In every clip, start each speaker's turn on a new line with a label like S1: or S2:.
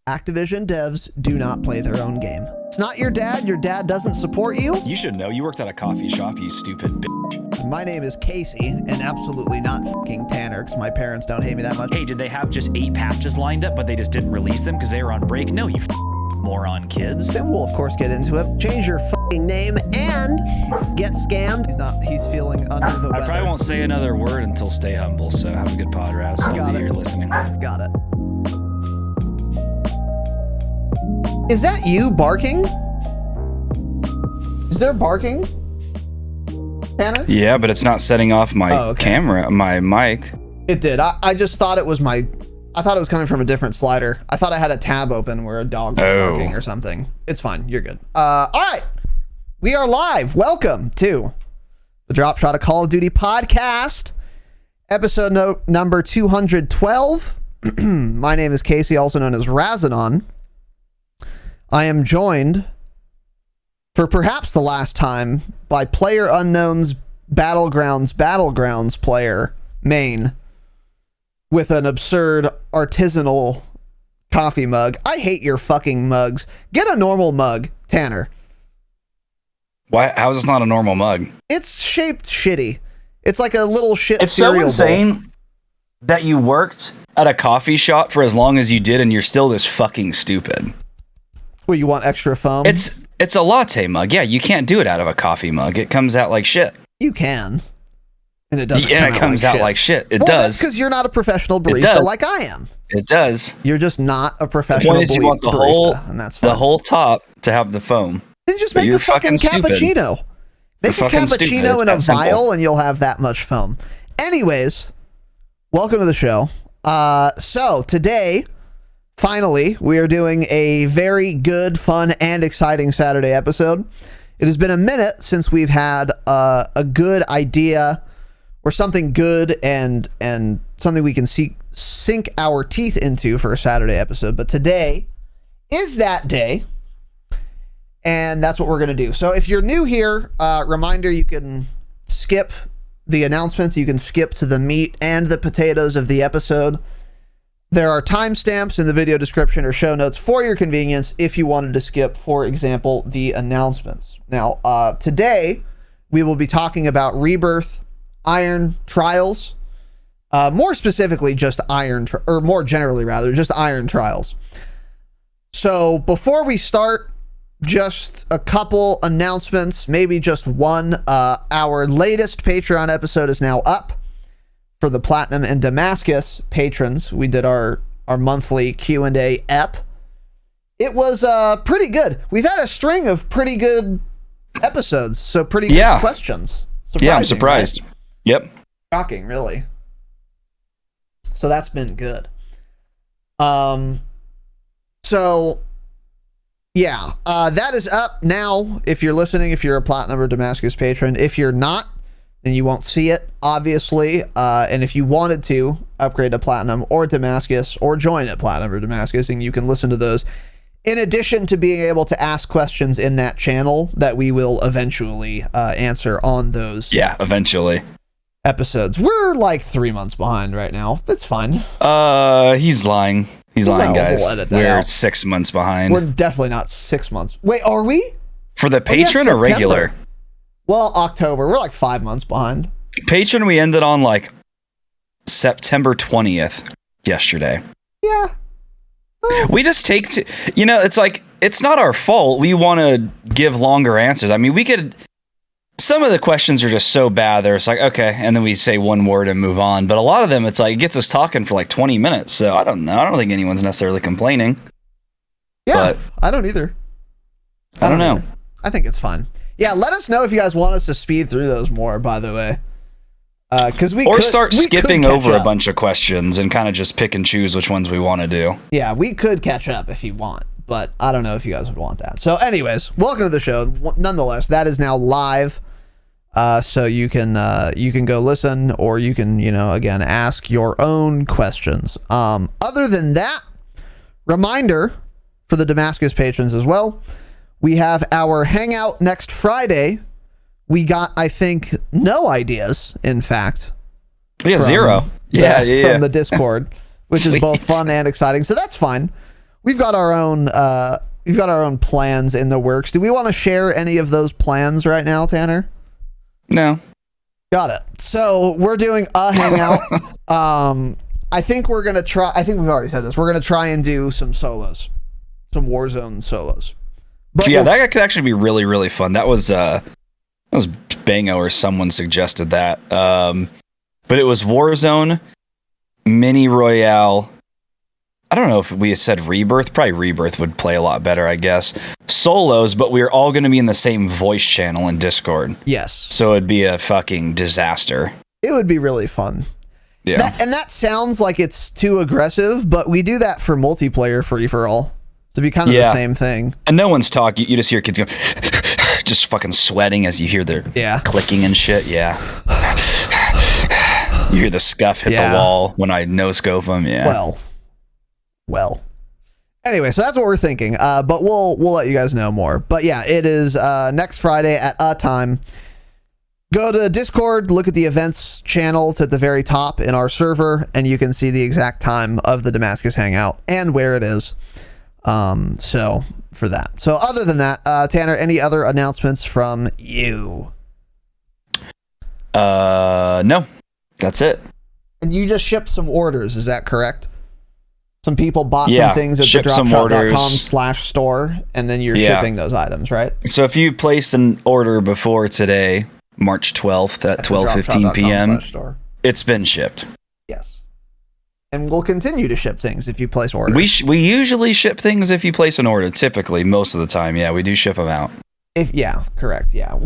S1: Activision devs do not play their own game. It's not your dad doesn't support you.
S2: You should know, you worked at a coffee shop, you stupid bitch.
S1: My name is Casey, and absolutely not fucking Tanner, because my parents don't hate me that much.
S2: Hey, did they have just 8 patches lined up, but they just didn't release them because they were on break? No, you moron kids.
S1: Then we'll, of course, get into it. Change your fucking name and get scammed. He's feeling under the weather.
S2: I probably won't say another word until Stay Humble, so have a good pod, Raz. I'll be here listening.
S1: Got it. Is that you barking? Is there barking, Tanner?
S2: Yeah, but it's not setting off my camera, my mic.
S1: It did. I just thought it was I thought it was coming from a different slider. I thought I had a tab open where a dog was barking or something. It's fine. You're good. All right. We are live. Welcome to the Dropshot, a Call of Duty podcast, episode number 212. My name is Casey, also known as Razinon. I am joined for perhaps the last time by Player Unknown's Battlegrounds player, Maine, with an absurd artisanal coffee mug. I hate your fucking mugs. Get a normal mug, Tanner.
S2: Why? How is this not a normal mug?
S1: It's shaped shitty. It's like a little shit
S2: It's
S1: cereal
S2: so insane
S1: bowl.
S2: that you worked at a coffee shop for as long as you did and you're still this fucking stupid.
S1: Well, you want extra foam?
S2: It's a latte mug. Yeah, you can't do it out of a coffee mug. It comes out like shit.
S1: You can. And it doesn't
S2: comes out like shit. It
S1: does.
S2: That's
S1: because you're not a professional barista like I am.
S2: It does.
S1: You're just not a professional barista.
S2: You want
S1: and that's fine.
S2: the whole top to have the foam.
S1: Then just make a fucking cappuccino. Make a cappuccino in a vial and you'll have that much foam. Anyways, welcome to the show. So today, finally, we are doing a very good, fun, and exciting Saturday episode. It has been a minute since we've had a good idea or something good and something we can sink our teeth into for a Saturday episode. But today is that day, and that's what we're going to do. So if you're new here, reminder, you can skip the announcements. You can skip to the meat and the potatoes of the episode. There are timestamps in the video description or show notes for your convenience if you wanted to skip, for example, the announcements. Now, today we will be talking about Rebirth Iron Trials. More specifically, just more generally rather, just Iron Trials. So before we start, just a couple announcements, maybe just one. Our latest Patreon episode is now up. For the Platinum and Damascus patrons, we did our monthly Q&A ep. It was pretty good. We've had a string of pretty good episodes, so pretty good questions.
S2: Yeah, I'm surprised. Right? Yep.
S1: Shocking, really. So that's been good. So yeah, that is up now. If you're listening, if you're a Platinum or Damascus patron, if you're not, then you won't see it, obviously. And if you wanted to upgrade to Platinum or Damascus or join at Platinum or Damascus, and you can listen to those in addition to being able to ask questions in that channel that we will eventually answer on those.
S2: Yeah, eventually.
S1: Episodes. We're like 3 months behind right now. That's fine.
S2: He's lying. He's lying, guys. We're 6 months behind.
S1: We're definitely not 6 months. Wait, are we?
S2: For the patron or regular?
S1: Well, October. We're like 5 months behind.
S2: Patron, we ended on like September 20th yesterday.
S1: Yeah.
S2: We just take to, it's like, it's not our fault. We want to give longer answers. I mean, some of the questions are just so bad. They're just like, okay. And then we say one word and move on. But a lot of them, it's like, it gets us talking for like 20 minutes. So I don't know. I don't think anyone's necessarily complaining.
S1: Yeah, but I don't either.
S2: I don't know.
S1: I think it's fine. Yeah, let us know if you guys want us to speed through those more, by the way. Because we
S2: start skipping over a bunch of questions and kind of just pick and choose which ones we want to do.
S1: Yeah, we could catch up if you want, but I don't know if you guys would want that. So anyways, welcome to the show. Nonetheless, that is now live. So you can go listen, or you can, again, ask your own questions. Other than that, reminder for the Damascus patrons as well. We have our hangout next Friday. We got, I think, no ideas, in fact.
S2: Yeah, zero. Yeah.
S1: From the Discord, which is both fun and exciting. So that's fine. we've got our own plans in the works. Do we want to share any of those plans right now, Tanner?
S2: No.
S1: Got it. So we're doing a hangout. I think we're gonna try. I think we've already said this. We're gonna try and do some solos, some Warzone solos.
S2: But yeah, that could actually be really, really fun. That was Bango or someone suggested that. But it was Warzone, Mini Royale. I don't know if we said Rebirth. Probably Rebirth would play a lot better, I guess. Solos, but we're all going to be in the same voice channel in Discord.
S1: Yes.
S2: So it'd be a fucking disaster.
S1: It would be really fun.
S2: Yeah.
S1: That sounds like it's too aggressive, but we do that for multiplayer free-for-all. So it'd be kind of the same thing.
S2: And no one's talking. You just hear kids go, just fucking sweating as you hear their clicking and shit. Yeah. You hear the scuff hit the wall when I no-scope them. Yeah.
S1: Well. Anyway, so that's what we're thinking. But we'll let you guys know more. But yeah, it is next Friday at a time. Go to Discord, look at the events channel. It's at the very top in our server, and you can see the exact time of the Damascus Hangout and where it is. So for that. So other than that, Tanner, any other announcements from you?
S2: No, that's it.
S1: And you just shipped some orders, is that correct? Some people bought some things at the dropshot.com/store, and then you're shipping those items, right?
S2: So if you place an order before today, March 12th at 12:15 p.m., it's been shipped.
S1: Yes. And we'll continue to ship things if you place orders.
S2: We usually ship things if you place an order, typically, most of the time. Yeah, we do ship them out.
S1: Correct. Yeah.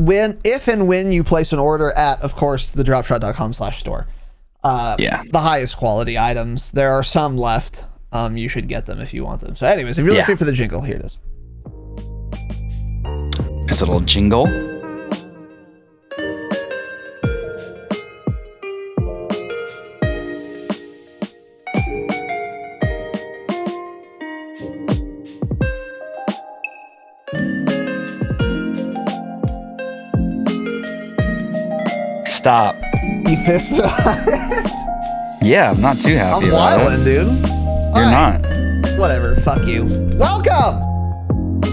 S1: If and when you place an order at, of course, the dropshot.com/store. The highest quality items. There are some left. You should get them if you want them. So anyways, if you're listening for the jingle, here it is.
S2: It's a little jingle. Stop.
S1: You pissed about it?
S2: Yeah, I'm not too happy about it.
S1: I'm wildin', dude.
S2: You're not.
S1: Whatever, fuck you. Welcome!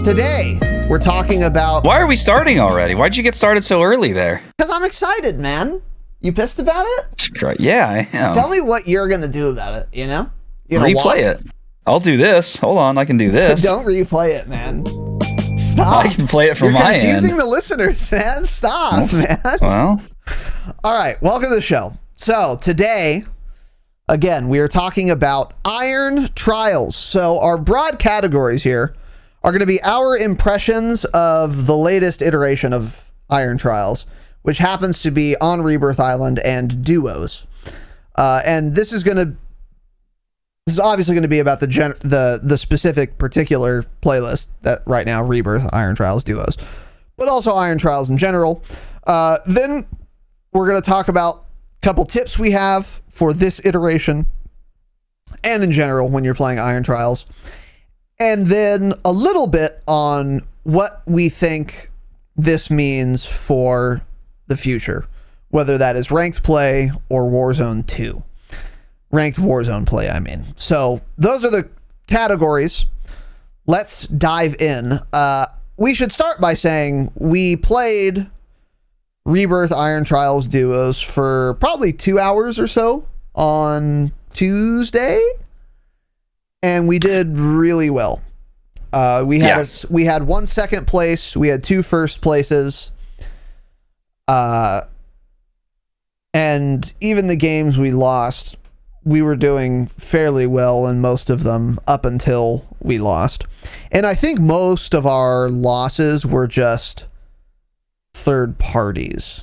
S1: Today, we're talking about...
S2: Why are we starting already? Why'd you get started so early there?
S1: Because I'm excited, man. You pissed about it?
S2: Yeah, I am.
S1: Tell me what you're going to do about it, you know?
S2: Replay it. I'll do this. Hold on, I can do this.
S1: Don't replay it, man. Stop.
S2: I can play it from my end.
S1: You're confusing the listeners, man. Stop, man.
S2: Well.
S1: All right, welcome to the show. So, today... Again, we are talking about Iron Trials. So our broad categories here are going to be our impressions of the latest iteration of Iron Trials, which happens to be on Rebirth Island and duos. And this is obviously going to be about the specific particular playlist that right now, Rebirth Iron Trials duos, but also Iron Trials in general. Then we're going to talk about a couple tips we have for this iteration and in general when you're playing Iron Trials, and then a little bit on what we think this means for the future, whether that is ranked play or Warzone 2. Ranked Warzone play, I mean. So those are the categories. Let's dive in. We should start by saying we played Rebirth Iron Trials duos for probably 2 hours or so on Tuesday, and we did really well. We had 1 second place, we had 2 first places, and even the games we lost, we were doing fairly well in most of them up until we lost. And I think most of our losses were just third parties.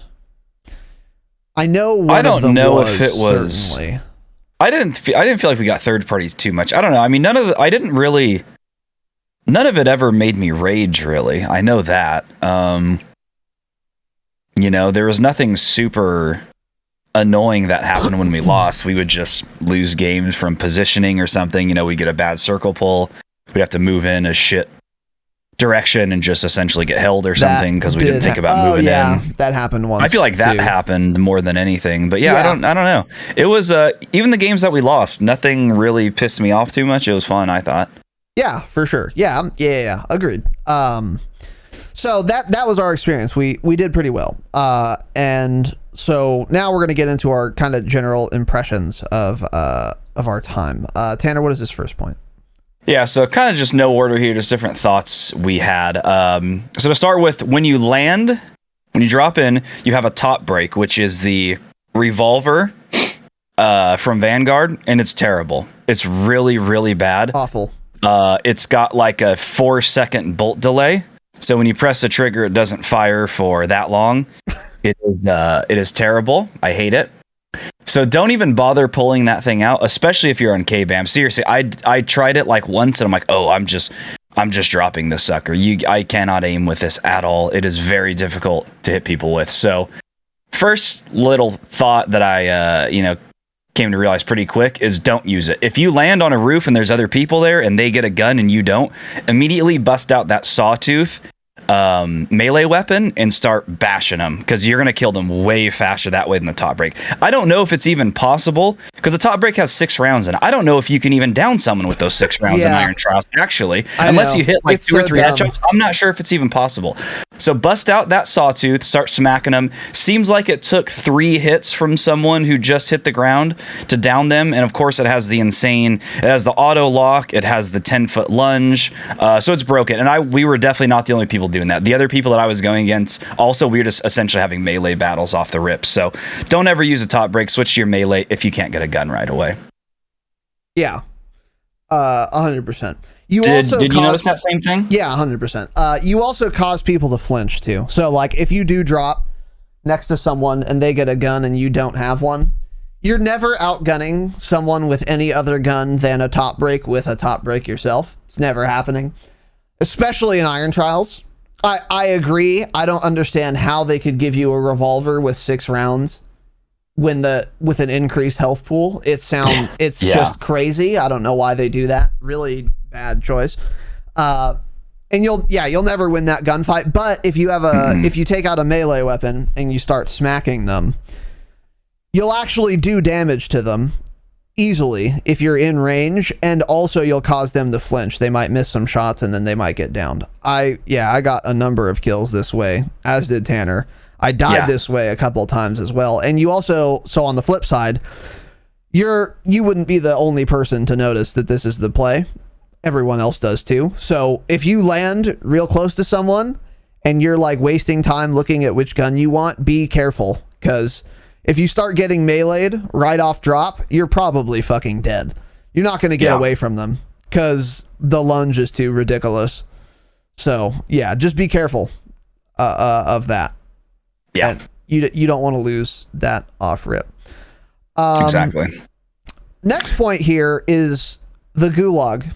S1: I know one
S2: I don't
S1: of them
S2: know
S1: was,
S2: if it was.
S1: certainly.
S2: I didn't feel like we got third parties too much. I don't know. I mean, none of it ever made me rage, really. I know that. There was nothing super annoying that happened when we lost. We would just lose games from positioning or something. We'd get a bad circle pull. We'd have to move in a shit direction and just essentially get held or something because we didn't think about moving in.
S1: That happened once.
S2: I feel like that happened more than anything. But I don't know. It was even the games that we lost, nothing really pissed me off too much. It was fun, I thought.
S1: Yeah, for sure. Yeah. Agreed. So that was our experience. We did pretty well. And so now we're gonna get into our kind of general impressions of our time. Tanner, what is this first point?
S2: Yeah, so kind of just no order here, just different thoughts we had. So to start with, when you land, when you drop in, you have a top break, which is the revolver from Vanguard, and it's terrible. It's really, really bad.
S1: Awful.
S2: It's got like a 4-second bolt delay, so when you press the trigger, it doesn't fire for that long. It is terrible. I hate it. So don't even bother pulling that thing out, especially if you're on K-BAM. Seriously, I tried it like once, and I'm like, oh, I'm just dropping this sucker. I cannot aim with this at all. It is very difficult to hit people with. So first little thought that I came to realize pretty quick is don't use it. If you land on a roof and there's other people there and they get a gun and you don't, immediately bust out that sawtooth melee weapon and start bashing them, because you're going to kill them way faster that way than the top break. I don't know if it's even possible, because the top break has 6 rounds in it. I don't know if you can even down someone with those 6 rounds in Iron Trials, actually, unless you hit like it's 2 or 3 headshots. I'm not sure if it's even possible. So bust out that sawtooth, start smacking them. Seems like it took 3 hits from someone who just hit the ground to down them. And of course it has it has the auto lock, it has the 10-foot lunge. So it's broken. And we were definitely not the only people doing that. The other people that I was going against, also, we were just essentially having melee battles off the rip. So don't ever use a top break. Switch to your melee if you can't get a gun right away.
S1: Yeah. 100%.
S2: Did you notice that same thing?
S1: Yeah, 100%. You also cause people to flinch too. So like if you do drop next to someone and they get a gun and you don't have one, you're never outgunning someone with any other gun than a top break with a top break yourself. It's never happening. Especially in Iron Trials. I agree. I don't understand how they could give you a revolver with 6 rounds with an increased health pool. It's just crazy. I don't know why they do that. Really bad choice. And you'll never win that gunfight. But if you have if you take out a melee weapon and you start smacking them, you'll actually do damage to them easily if you're in range, and also you'll cause them to flinch. They might miss some shots and then they might get downed. I got a number of kills this way, as did Tanner. I died this way a couple of times as well. And you also, so on the flip side, you wouldn't be the only person to notice that this is the play. Everyone else does too. So if you land real close to someone and you're like wasting time looking at which gun you want, be careful, because if you start getting meleeed right off drop, you're probably fucking dead. You're not going to get away from them because the lunge is too ridiculous. So yeah, just be careful of that.
S2: Yeah,
S1: and you don't want to lose that off rip.
S2: Exactly.
S1: Next point here is the gulag.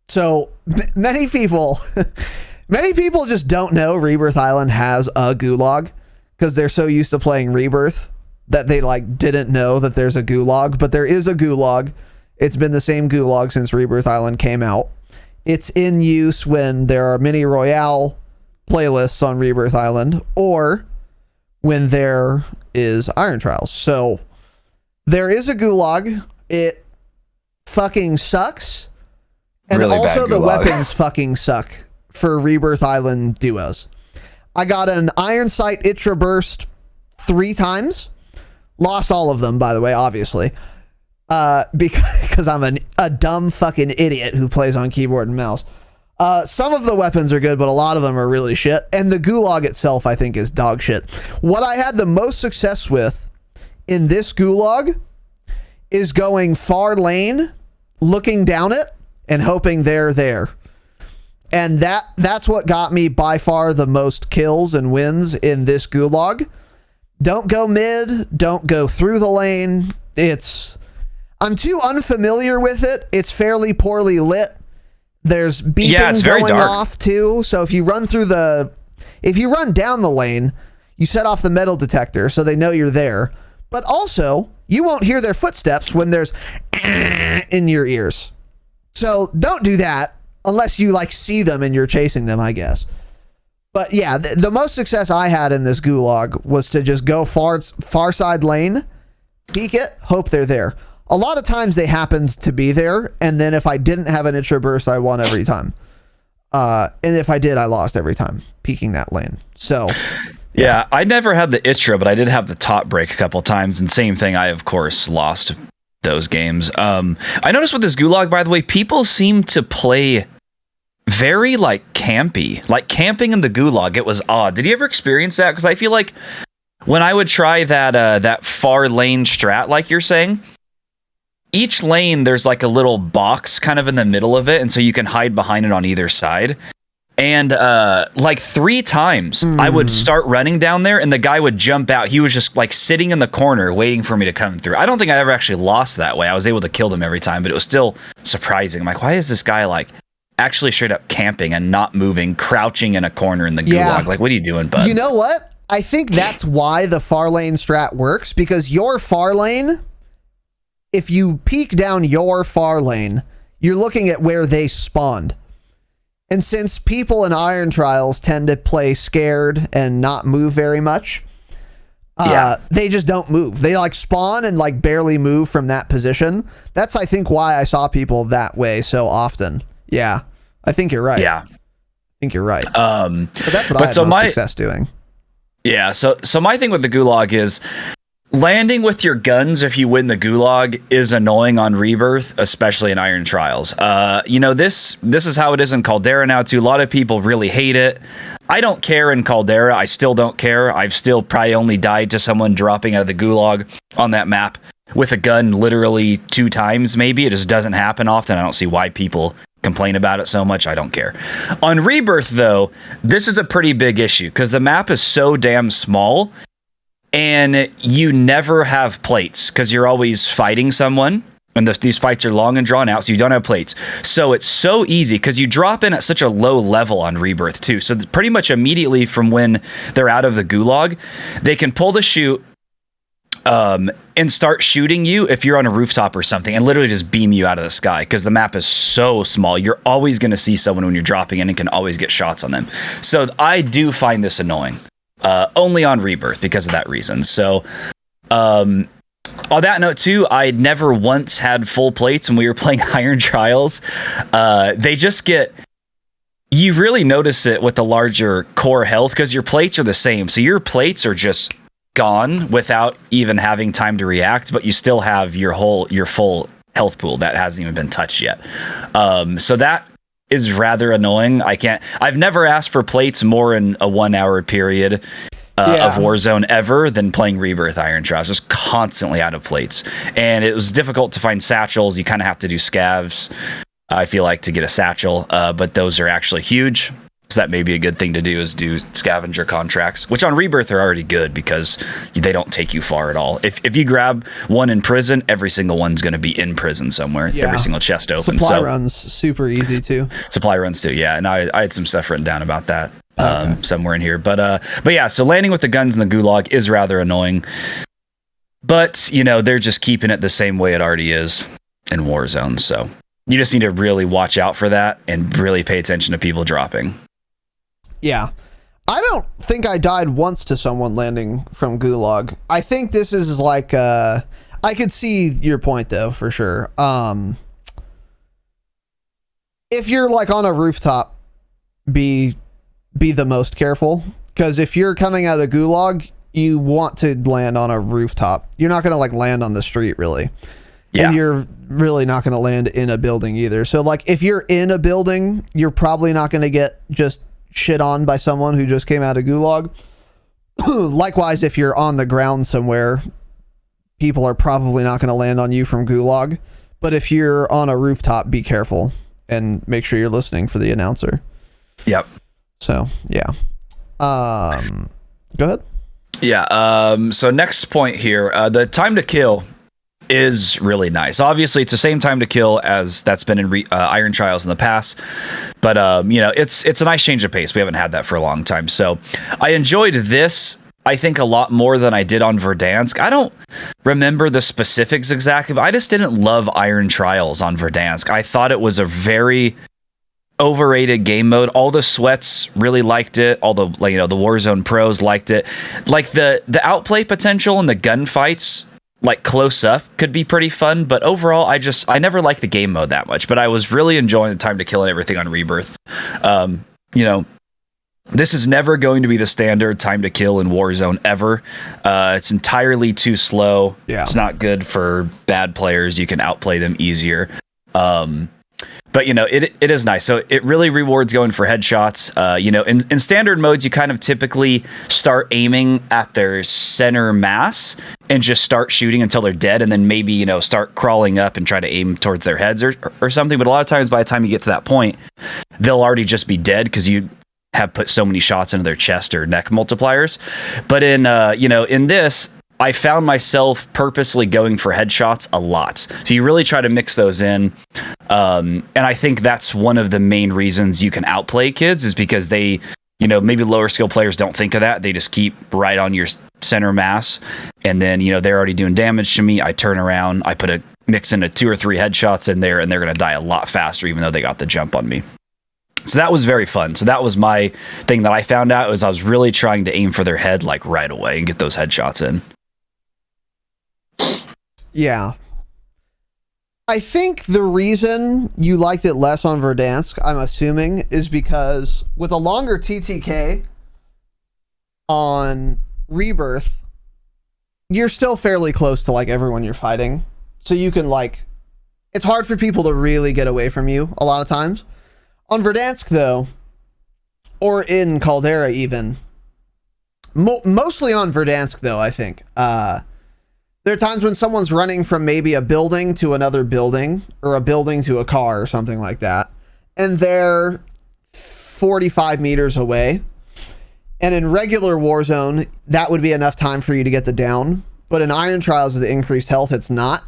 S1: So many people just don't know Rebirth Island has a gulag because they're so used to playing Rebirth that they like didn't know that there's a gulag. But there is a gulag. It's been the same gulag since Rebirth Island came out. It's in use when there are mini royale playlists on Rebirth Island, or when there is Iron Trials. So there is a gulag. It fucking sucks. And really also the weapons fucking suck for Rebirth Island duos. I got an Iron Sight Itra Burst 3 times. Lost all of them, by the way, obviously. Because I'm a dumb fucking idiot who plays on keyboard and mouse. Some of the weapons are good, but a lot of them are really shit. And the gulag itself, I think, is dog shit. What I had the most success with in this gulag is going far lane, looking down it, and hoping they're there. And that's what got me by far the most kills and wins in this gulag. Don't go mid. Don't go through the lane. I'm too unfamiliar with it. It's fairly poorly lit. There's beeping going off too. So if you run down the lane, you set off the metal detector so they know you're there. But also, you won't hear their footsteps when there's in your ears. So don't do that unless you like see them and you're chasing them, I guess. But yeah, the most success I had in this gulag was to just go far side lane, peek it, hope they're there. A lot of times they happened to be there, and then if I didn't have an Itcher burst, I won every time. And if I did, I lost every time peeking that lane. So
S2: yeah, I never had the Itcher, but I did have the top break a couple times, and same thing. I of course lost those games. I noticed with this Gulag, by the way, people seem to play very like campy, like camping in the Gulag. It was odd. Did you ever experience that? Because I feel like when I would try that far lane strat, like you're saying, each lane there's like a little box kind of in the middle of it, and so you can hide behind it on either side. And like 3 times I would start running down there and the guy would jump out. He was just like sitting in the corner waiting for me to come through. I don't think I ever actually lost that way. I was able to kill them every time, but it was still surprising. I'm like, why is this guy like actually straight up camping and not moving, crouching in a corner in the Gulag? Like, what are you doing, bud?
S1: You know what? I think that's why the far lane strat works, because your far lane, if you peek down your far lane, you're looking at where they spawned. And since people in Iron Trials tend to play scared and not move very much, they just don't move. They like spawn and like barely move from that position. That's, I think, why I saw people that way so often. Yeah, I think you're right.
S2: Yeah,
S1: I think you're right. But that's what I had most success doing.
S2: Yeah, so my thing with the Gulag is landing with your guns if you win the Gulag is annoying on Rebirth, especially in Iron Trials. You know, this is how it is in Caldera now too. A lot of people really hate it. I don't care in Caldera. I still don't care. I've still probably only died to someone dropping out of the Gulag on that map with a gun literally 2 times maybe. It just doesn't happen often. I don't see why people complain about it so much. I don't care. On Rebirth though, this is a pretty big issue because the map is so damn small. And you never have plates because you're always fighting someone, and these fights are long and drawn out, so you don't have plates. So it's so easy because you drop in at such a low level on Rebirth too. So pretty much immediately from when they're out of the Gulag, they can pull the chute and start shooting you if you're on a rooftop or something, and literally just beam you out of the sky because the map is so small. You're always going to see someone when you're dropping in and can always get shots on them. So I do find this annoying. Only on Rebirth because of that reason. So, on that note too, I never once had full plates when we were playing Iron Trials. They just get, you really notice it with the larger core health because your plates are the same. So your plates are just gone without even having time to react, but you still have your full health pool that hasn't even been touched yet. So that is rather annoying. I've never asked for plates more in a 1 hour period of Warzone ever than playing Rebirth Iron Trials. Just constantly out of plates. And it was difficult to find satchels. You kind of have to do scavs, I feel like, to get a satchel. But those are actually huge. So that may be a good thing to do, is do scavenger contracts, which on Rebirth are already good because they don't take you far at all. If you grab one in prison, every single one's going to be in prison somewhere. Yeah. Every single chest open.
S1: Supply runs super easy too.
S2: Supply runs too, yeah. And I had some stuff written down about that somewhere in here. But yeah, so landing with the guns in the Gulag is rather annoying. But, you know, they're just keeping it the same way it already is in Warzone. So you just need to really watch out for that and really pay attention to people dropping.
S1: Yeah. I don't think I died once to someone landing from Gulag. I think this is like, I could see your point though, for sure. If you're like on a rooftop, be the most careful, because if you're coming out of Gulag, you want to land on a rooftop. You're not going to like land on the street really. Yeah. And you're really not going to land in a building either. So like if you're in a building, you're probably not going to get just shit on by someone who just came out of Gulag. Likewise, if you're on the ground somewhere, people are probably not going to land on you from Gulag. But if you're on a rooftop, be careful and make sure you're listening for the announcer.
S2: Yep.
S1: So yeah. Go ahead.
S2: Yeah. So next point here, the time to kill is really nice. Obviously, it's the same time to kill as that's been in Iron Trials in the past, but you know, it's a nice change of pace. We haven't had that for a long time, so I enjoyed this, I think, a lot more than I did on Verdansk. I don't remember the specifics exactly, but I just didn't love Iron Trials on Verdansk. I thought it was a very overrated game mode. All the sweats really liked it. All the, like, you know, the Warzone pros liked it. Like the outplay potential and the gunfights like close up could be pretty fun, but overall I never liked the game mode that much, but I was really enjoying the time to kill and everything on Rebirth. You know, this is never going to be the standard time to kill in Warzone ever. It's entirely too slow.
S1: Yeah.
S2: It's not good for bad players. You can outplay them easier. But, you know, it is nice. So it really rewards going for headshots. You know, in standard modes, you kind of typically start aiming at their center mass and just start shooting until they're dead. And then maybe, you know, start crawling up and try to aim towards their heads or something. But a lot of times by the time you get to that point, they'll already just be dead because you have put so many shots into their chest or neck multipliers. But in, you know, in this, I found myself purposely going for headshots a lot. So you really try to mix those in. And I think that's one of the main reasons you can outplay kids is because they, you know, maybe lower skill players don't think of that. They just keep right on your center mass. And then, you know, they're already doing damage to me. I turn around, I put a mix into 2 or 3 headshots in there, and they're going to die a lot faster, even though they got the jump on me. So that was very fun. So that was my thing that I found out was I was really trying to aim for their head like right away and get those headshots in.
S1: Yeah. I think the reason you liked it less on Verdansk, I'm assuming, is because with a longer TTK on Rebirth, you're still fairly close to like everyone you're fighting. So you can like, it's hard for people to really get away from you a lot of times. On Verdansk though, or in Caldera even, mostly on Verdansk though, I think, there are times when someone's running from maybe a building to another building or a building to a car or something like that, and they're 45 meters away. And in regular Warzone, that would be enough time for you to get the down. But in Iron Trials with the increased health, it's not.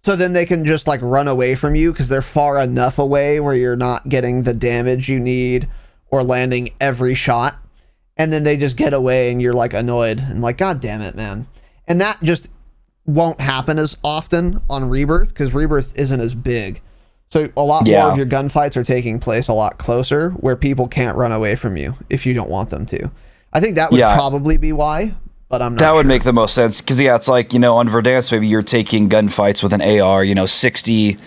S1: So then they can just like run away from you because they're far enough away where you're not getting the damage you need or landing every shot. And then they just get away and you're like annoyed and like, God damn it, man. And that just won't happen as often on Rebirth because Rebirth isn't as big. So a lot more of your gunfights are taking place a lot closer where people can't run away from you if you don't want them to. I think that would probably be why, but I'm not
S2: That
S1: sure.
S2: would make the most sense because, yeah, it's like, you know, on Verdansk, maybe you're taking gunfights with an AR, you know, 60,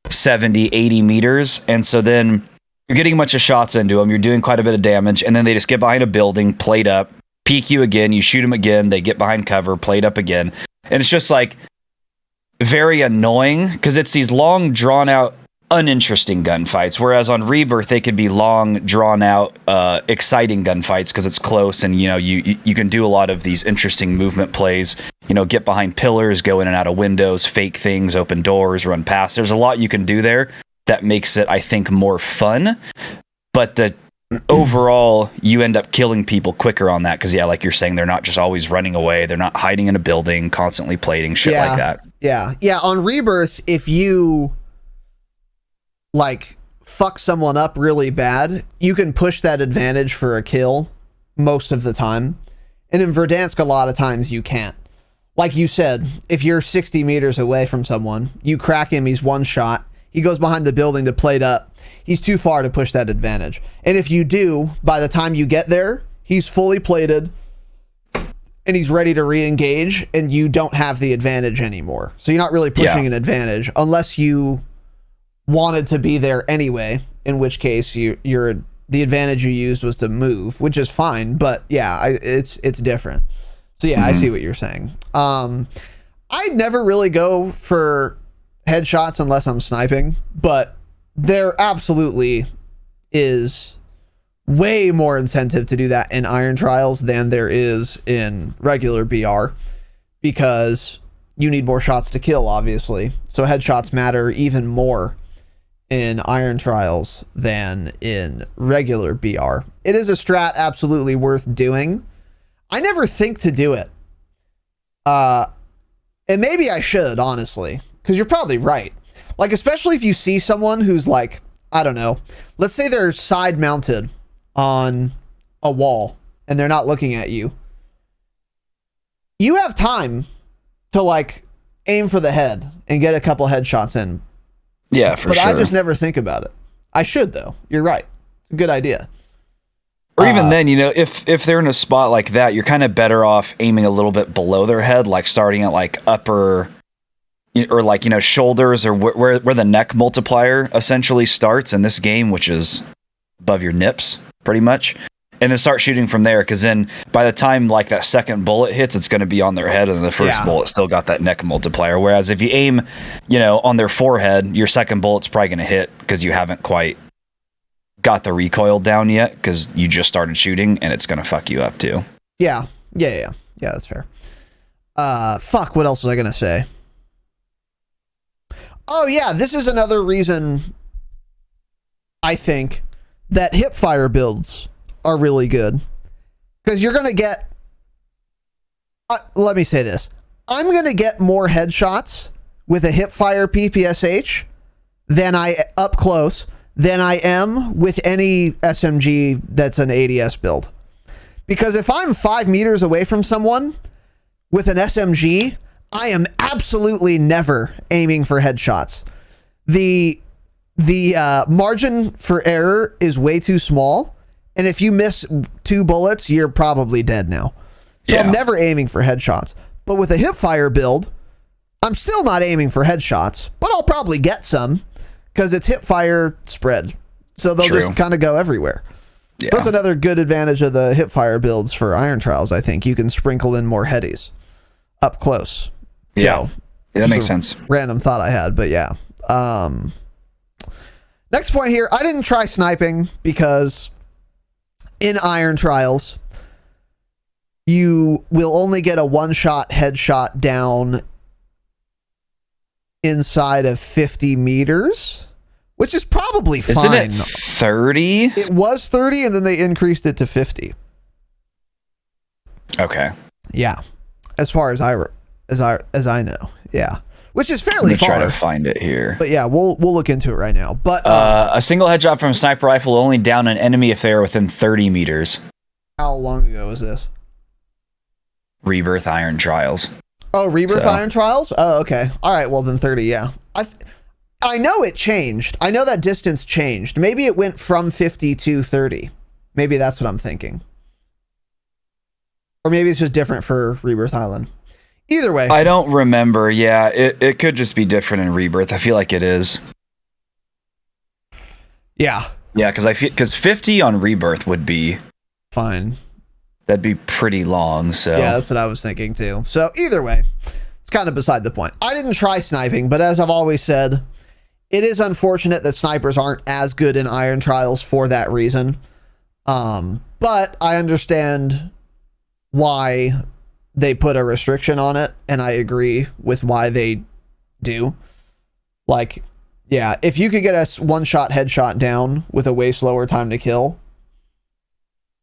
S2: 70, 80 meters. And so then you're getting a bunch of shots into them. You're doing quite a bit of damage. And then they just get behind a building, plate up, peek you again. You shoot them again. They get behind cover, plate up again. And it's just like very annoying because it's these long, drawn out, uninteresting gunfights. Whereas on Rebirth, they could be long, drawn out, exciting gunfights because it's close and, you know, you can do a lot of these interesting movement plays, you know, get behind pillars, go in and out of windows, fake things, open doors, run past. There's a lot you can do there that makes it, I think, more fun. But the overall, you end up killing people quicker on that because, yeah, like you're saying, they're not just always running away. They're not hiding in a building, constantly plating, shit like that.
S1: Yeah. On Rebirth, if you like fuck someone up really bad, you can push that advantage for a kill most of the time. And in Verdansk, a lot of times you can't. Like you said, if you're 60 meters away from someone, you crack him, he's one shot, he goes behind the building to plate up. He's too far to push that advantage. And if you do, by the time you get there, he's fully plated and he's ready to re-engage and you don't have the advantage anymore. So you're not really pushing an advantage unless you wanted to be there anyway, in which case you're the advantage you used was to move, which is fine, but yeah, it's different. So yeah, I see what you're saying. I'd never really go for headshots unless I'm sniping, but there absolutely is way more incentive to do that in Iron Trials than there is in regular BR because you need more shots to kill, obviously. So headshots matter even more in Iron Trials than in regular BR. It is a strat absolutely worth doing. I never think to do it. And maybe I should, honestly, because you're probably right. Like, especially if you see someone who's like, I don't know, let's say they're side mounted on a wall and they're not looking at you. You have time to like aim for the head and get a couple headshots in.
S2: Yeah, for sure.
S1: But I just never think about it. I should, though. You're right. It's a good idea.
S2: Or even then, if they're in a spot like that, you're kind of better off aiming a little bit below their head, like starting at like upper or like, shoulders or where the neck multiplier essentially starts in this game, which is above your nips pretty much. And then start shooting from there, because then by the time like that second bullet hits, it's going to be on their head, and the first bullet still got that neck multiplier. Whereas if you aim, on their forehead, your second bullet's probably going to hit because you haven't quite got the recoil down yet, because you just started shooting, and it's going to fuck you up too.
S1: Yeah, that's fair. Fuck, what else was I going to say? Oh yeah, this is another reason I think that hipfire builds are really good, because you're gonna get let me say this, I'm gonna get more headshots with a hipfire PPSH than I up close than I am with any SMG that's an ADS build, because if I'm 5 meters away from someone with an SMG, I am absolutely never aiming for headshots. The margin for error is way too small. And if you miss 2 bullets, you're probably dead now. So I'm never aiming for headshots. But with a hipfire build, I'm still not aiming for headshots, but I'll probably get some because it's hipfire spread. So they'll just kind of go everywhere. Yeah. That's another good advantage of the hipfire builds for Iron Trials, I think. You can sprinkle in more headies up close.
S2: Yeah, that makes sense.
S1: Random thought I had, but yeah. Next point here, I didn't try sniping because in Iron Trials, you will only get a one-shot headshot down inside of 50 meters, which is probably fine.
S2: Isn't it 30?
S1: It was 30, and then they increased it to 50.
S2: Okay.
S1: Yeah, as far as I know, yeah, which is fairly far.
S2: Try to find it here.
S1: But yeah, we'll look into it right now. But
S2: a single headshot from a sniper rifle will only down an enemy if they are within 30 meters.
S1: How long ago was this?
S2: Rebirth Iron Trials.
S1: Oh, Rebirth Iron Trials? Oh, okay. All right, well then 30, yeah. I know it changed. I know that distance changed. Maybe it went from 50 to 30. Maybe that's what I'm thinking. Or maybe it's just different for Rebirth Island. Either way.
S2: I don't remember. Yeah, it could just be different in Rebirth. I feel like it is.
S1: Yeah.
S2: Yeah, because 50 on Rebirth would be
S1: fine.
S2: That'd be pretty long. So
S1: yeah, that's what I was thinking too. So either way, it's kind of beside the point. I didn't try sniping, but as I've always said, it is unfortunate that snipers aren't as good in Iron Trials for that reason. But I understand why they put a restriction on it, and I agree with why they do. Like, yeah, if you could get a one-shot headshot down with a way slower time to kill,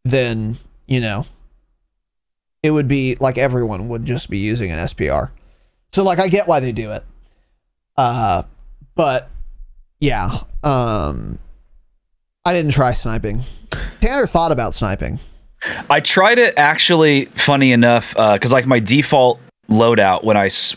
S1: then, it would be like everyone would just be using an SPR. So, like, I get why they do it. But, yeah, I didn't try sniping. Tanner thought about sniping.
S2: I tried it, actually, funny enough, because like my default loadout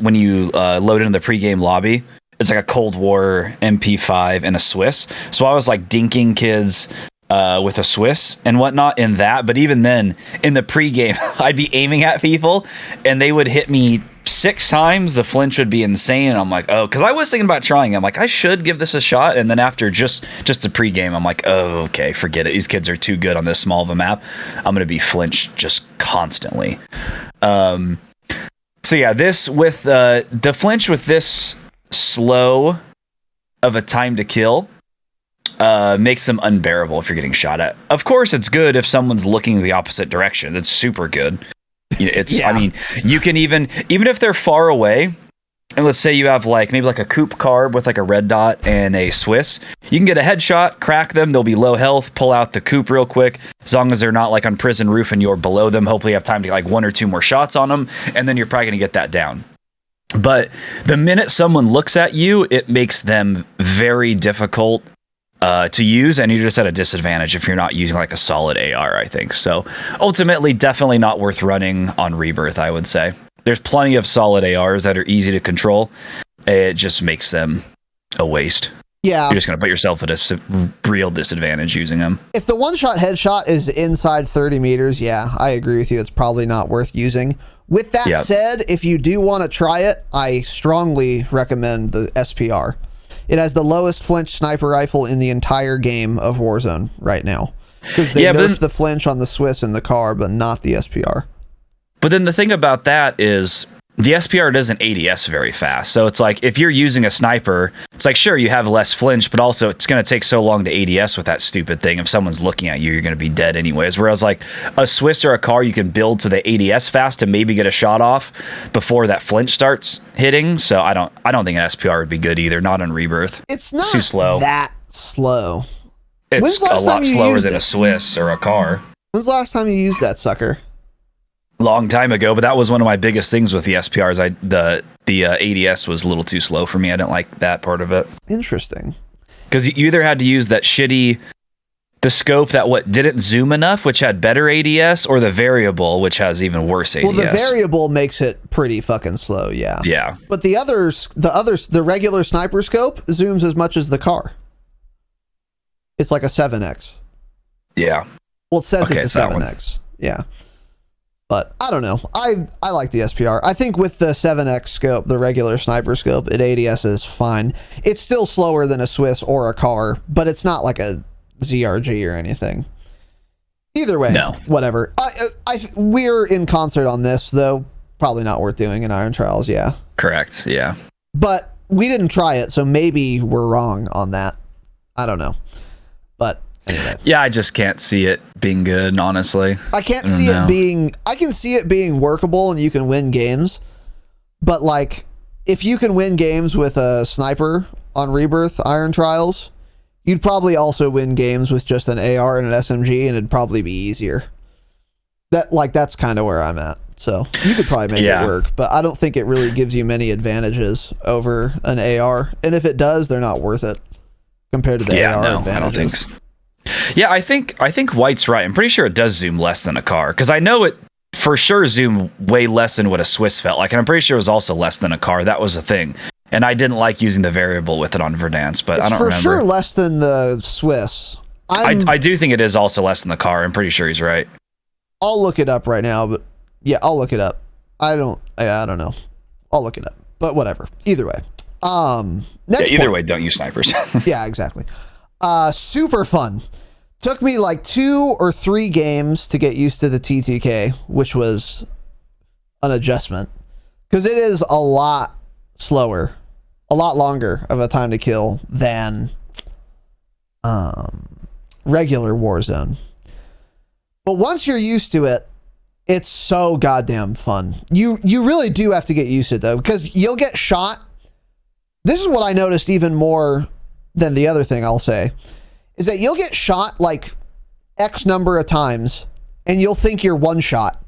S2: when you load into the pregame lobby is like a Cold War MP5 and a Swiss. So I was like dinking kids with a Swiss and whatnot in that. But even then, in the pregame, I'd be aiming at people and they would hit me 6 times. The flinch would be insane. And I'm like, oh, because I was thinking about trying. I'm like, I should give this a shot. And then after just the pregame, I'm like, oh, okay, forget it. These kids are too good on this small of a map. I'm going to be flinched just constantly. So yeah, this with the flinch with this slow of a time to kill makes them unbearable if you're getting shot at. Of course, it's good if someone's looking the opposite direction. It's super good. It's I mean, you can even if they're far away, and let's say you have maybe a coupe carb with a red dot and a Swiss, you can get a headshot, crack them, they'll be low health, pull out the coupe real quick, as long as they're not on prison roof and you're below them. Hopefully you have time to get 1 or 2 more shots on them, and then you're probably going to get that down. But the minute someone looks at you, it makes them very difficult to use, and you're just at a disadvantage if you're not using a solid AR, I think. So ultimately, definitely not worth running on Rebirth, I would say. There's plenty of solid ARs that are easy to control. It just makes them a waste.
S1: Yeah.
S2: You're just going to put yourself at a real disadvantage using them.
S1: If the one-shot headshot is inside 30 meters, yeah, I agree with you. It's probably not worth using. With that said, if you do want to try it, I strongly recommend the SPR. It has the lowest flinch sniper rifle in the entire game of Warzone right now. Because they nerfed the flinch on the Swiss and the car, but not the SPR.
S2: But then the thing about that is the SPR doesn't ADS very fast. So it's like if you're using a sniper, it's like, sure, you have less flinch, but also it's going to take so long to ADS with that stupid thing. If someone's looking at you, you're going to be dead anyways. Whereas like a Swiss or a car, you can build to the ADS fast to maybe get a shot off before that flinch starts hitting. So I don't think an SPR would be good either. Not on Rebirth.
S1: It's not
S2: too slow.
S1: That slow.
S2: It's a lot slower than a Swiss or a car.
S1: When's the last time you used that sucker?
S2: Long time ago, but that was one of my biggest things with the SPRs. The ADS was a little too slow for me. I didn't like that part of it.
S1: Interesting.
S2: Because you either had to use that the scope that didn't zoom enough, which had better ADS, or the variable, which has even worse ADS.
S1: Well, the variable makes it pretty fucking slow, yeah.
S2: Yeah.
S1: But the regular sniper scope zooms as much as the car. It's like a 7x.
S2: Yeah.
S1: Well, it says it's a 7x. Yeah. But I don't know. I like the SPR. I think with the 7x scope, the regular sniper scope, it ADS is fine. It's still slower than a Swiss or a car, but it's not like a ZRG or anything. Either way, no. Whatever. We're in concert on this, though. Probably not worth doing in Iron Trials, yeah.
S2: Correct, yeah.
S1: But we didn't try it, so maybe we're wrong on that. I don't know. But anyway.
S2: Yeah, I just can't see it being good, honestly.
S1: I can see it being workable and you can win games. But like, if you can win games with a sniper on Rebirth Iron Trials, you'd probably also win games with just an AR and an SMG, and it'd probably be easier. That's kind of where I'm at. So you could probably make it work, but I don't think it really gives you many advantages over an AR. And if it does, they're not worth it compared to the AR advantages. I don't think so.
S2: Yeah, I think White's right. I'm pretty sure it does zoom less than a car, because I know it for sure zoomed way less than what a Swiss felt like, and I'm pretty sure it was also less than a car. That was a thing, and I didn't like using the variable with it on Verdansk, but I don't remember.
S1: For sure less than the Swiss.
S2: I do think it is also less than the car. I'm pretty sure he's right.
S1: I'll look it up right now, but yeah, I'll look it up. I don't know. I'll look it up, but whatever. Either way.
S2: Either way, don't use snipers.
S1: Yeah, exactly. Super fun. Took me like 2 or 3 games to get used to the TTK, which was an adjustment, because it is a lot slower, a lot longer of a time to kill than regular Warzone. But once you're used to it, it's so goddamn fun. You really do have to get used to it, though, because you'll get shot. This is what I noticed even more than the other thing I'll say, is that you'll get shot like X number of times and you'll think you're one shot.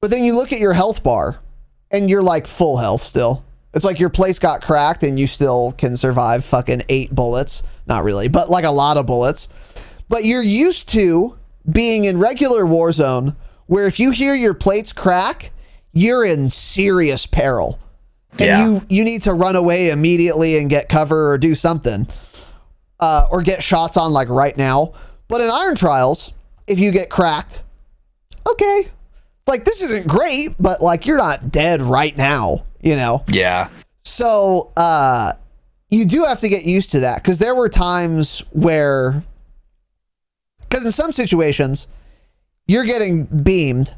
S1: But then you look at your health bar and you're like full health still. It's like your place got cracked and you still can survive fucking 8 bullets. Not really, but like a lot of bullets. But you're used to being in regular Warzone where if you hear your plates crack, you're in serious peril. And you need to run away immediately and get cover or do something. Or get shots on like right now. But in Iron Trials, if you get cracked, okay. It's like, this isn't great, but like you're not dead right now, you know?
S2: Yeah.
S1: So you do have to get used to that, because there were times where, because in some situations, you're getting beamed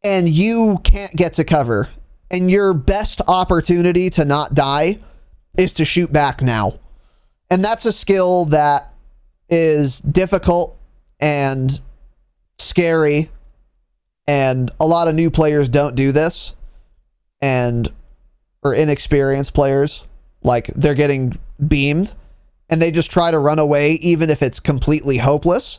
S1: and you can't get to cover. And your best opportunity to not die is to shoot back now. And that's a skill that is difficult and scary. And a lot of new players don't do this. Or inexperienced players, like they're getting beamed and they just try to run away even if it's completely hopeless.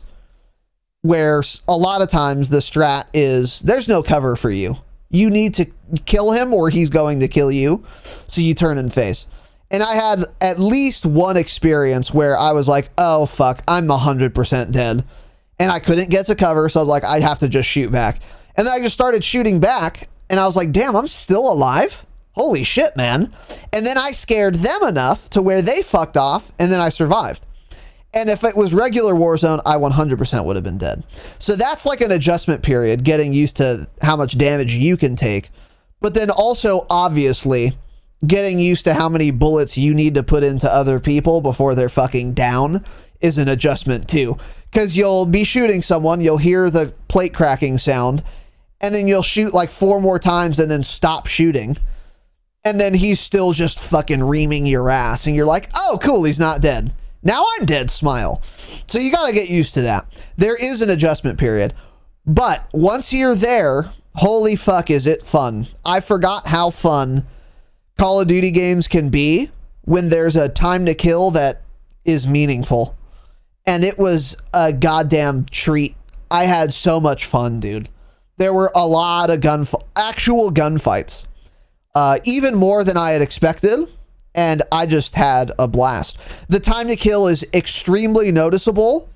S1: Where a lot of times the strat is there's no cover for you. You need to kill him or he's going to kill you. So you turn and face. And I had at least one experience where I was like, oh, fuck, I'm 100% dead. And I couldn't get to cover, so I was like, I'd have to just shoot back. And then I just started shooting back, and I was like, damn, I'm still alive? holy shit, man. And then I scared them enough to where they fucked off, and then I survived. And if it was regular Warzone, I 100% would have been dead. So that's like an adjustment period, getting used to how much damage you can take. But then also, obviously, getting used to how many bullets you need to put into other people before they're fucking down is an adjustment too. Because you'll be shooting someone, you'll hear the plate cracking sound, and then you'll shoot like 4 more times and then stop shooting. And then he's still just fucking reaming your ass. And you're like, oh, cool, he's not dead. Now I'm dead, smile. So you got to get used to that. There is an adjustment period. But once you're there, holy fuck, is it fun. I forgot how fun Call of Duty games can be when there's a time to kill that is meaningful. And it was a goddamn treat. I had so much fun, dude. There were a lot of actual gunfights. Even more than I had expected. And I just had a blast. The time to kill is extremely noticeable,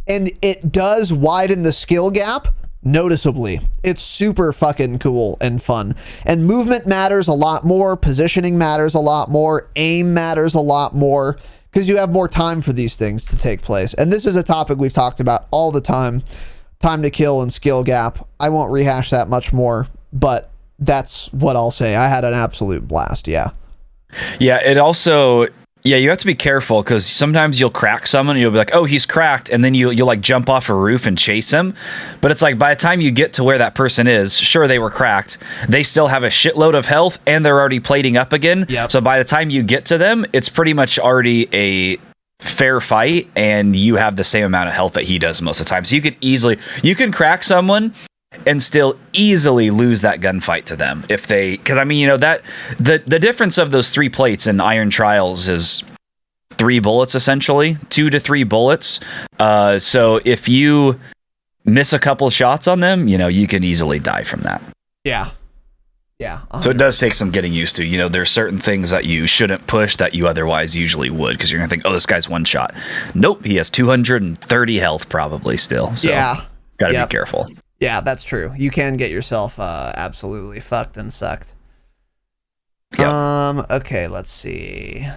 S1: and it does widen the skill gap noticeably. It's super fucking cool and fun. And movement matters a lot more. Positioning matters a lot more. Aim matters a lot more, because you have more time for these things to take place. And this is a topic we've talked about all the time. Time to kill and skill gap. I won't rehash that much more, but that's what I'll say. I had an absolute blast, yeah.
S2: Yeah, it also, you have to be careful, because sometimes you'll crack someone and you'll be like, oh, he's cracked, and then you'll like jump off a roof and chase him. But it's like, by the time you get to where that person is, sure, they were cracked, they still have a shitload of health and they're already plating up again. Yep. So by the time you get to them, it's pretty much already a fair fight, and you have the same amount of health that he does most of the time. So you can crack someone and still easily lose that gunfight to them because I mean, that the difference of those 3 plates in Iron Trials is 3 bullets, essentially 2 to 3 bullets. So if you miss a couple shots on them, you can easily die from that.
S1: Yeah. 100%.
S2: So it does take some getting used to. There's certain things that you shouldn't push that you otherwise usually would, because you're gonna think, oh, this guy's one shot. Nope, he has 230 health probably still. So gotta be careful.
S1: Yeah, that's true. You can get yourself absolutely fucked and sucked. Yep. Okay, let's see.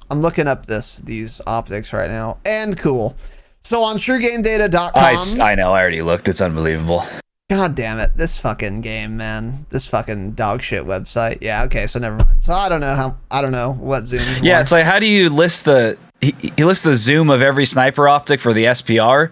S1: I'm looking up these optics right now. And cool. So on TrueGameData.com...
S2: I know, I already looked. It's unbelievable.
S1: God damn it. This fucking game, man. This fucking dog shit website. Yeah, okay, so never mind. So I don't know what zoom is.
S2: Yeah, it's like, how do you list he lists the zoom of every sniper optic for the SPR,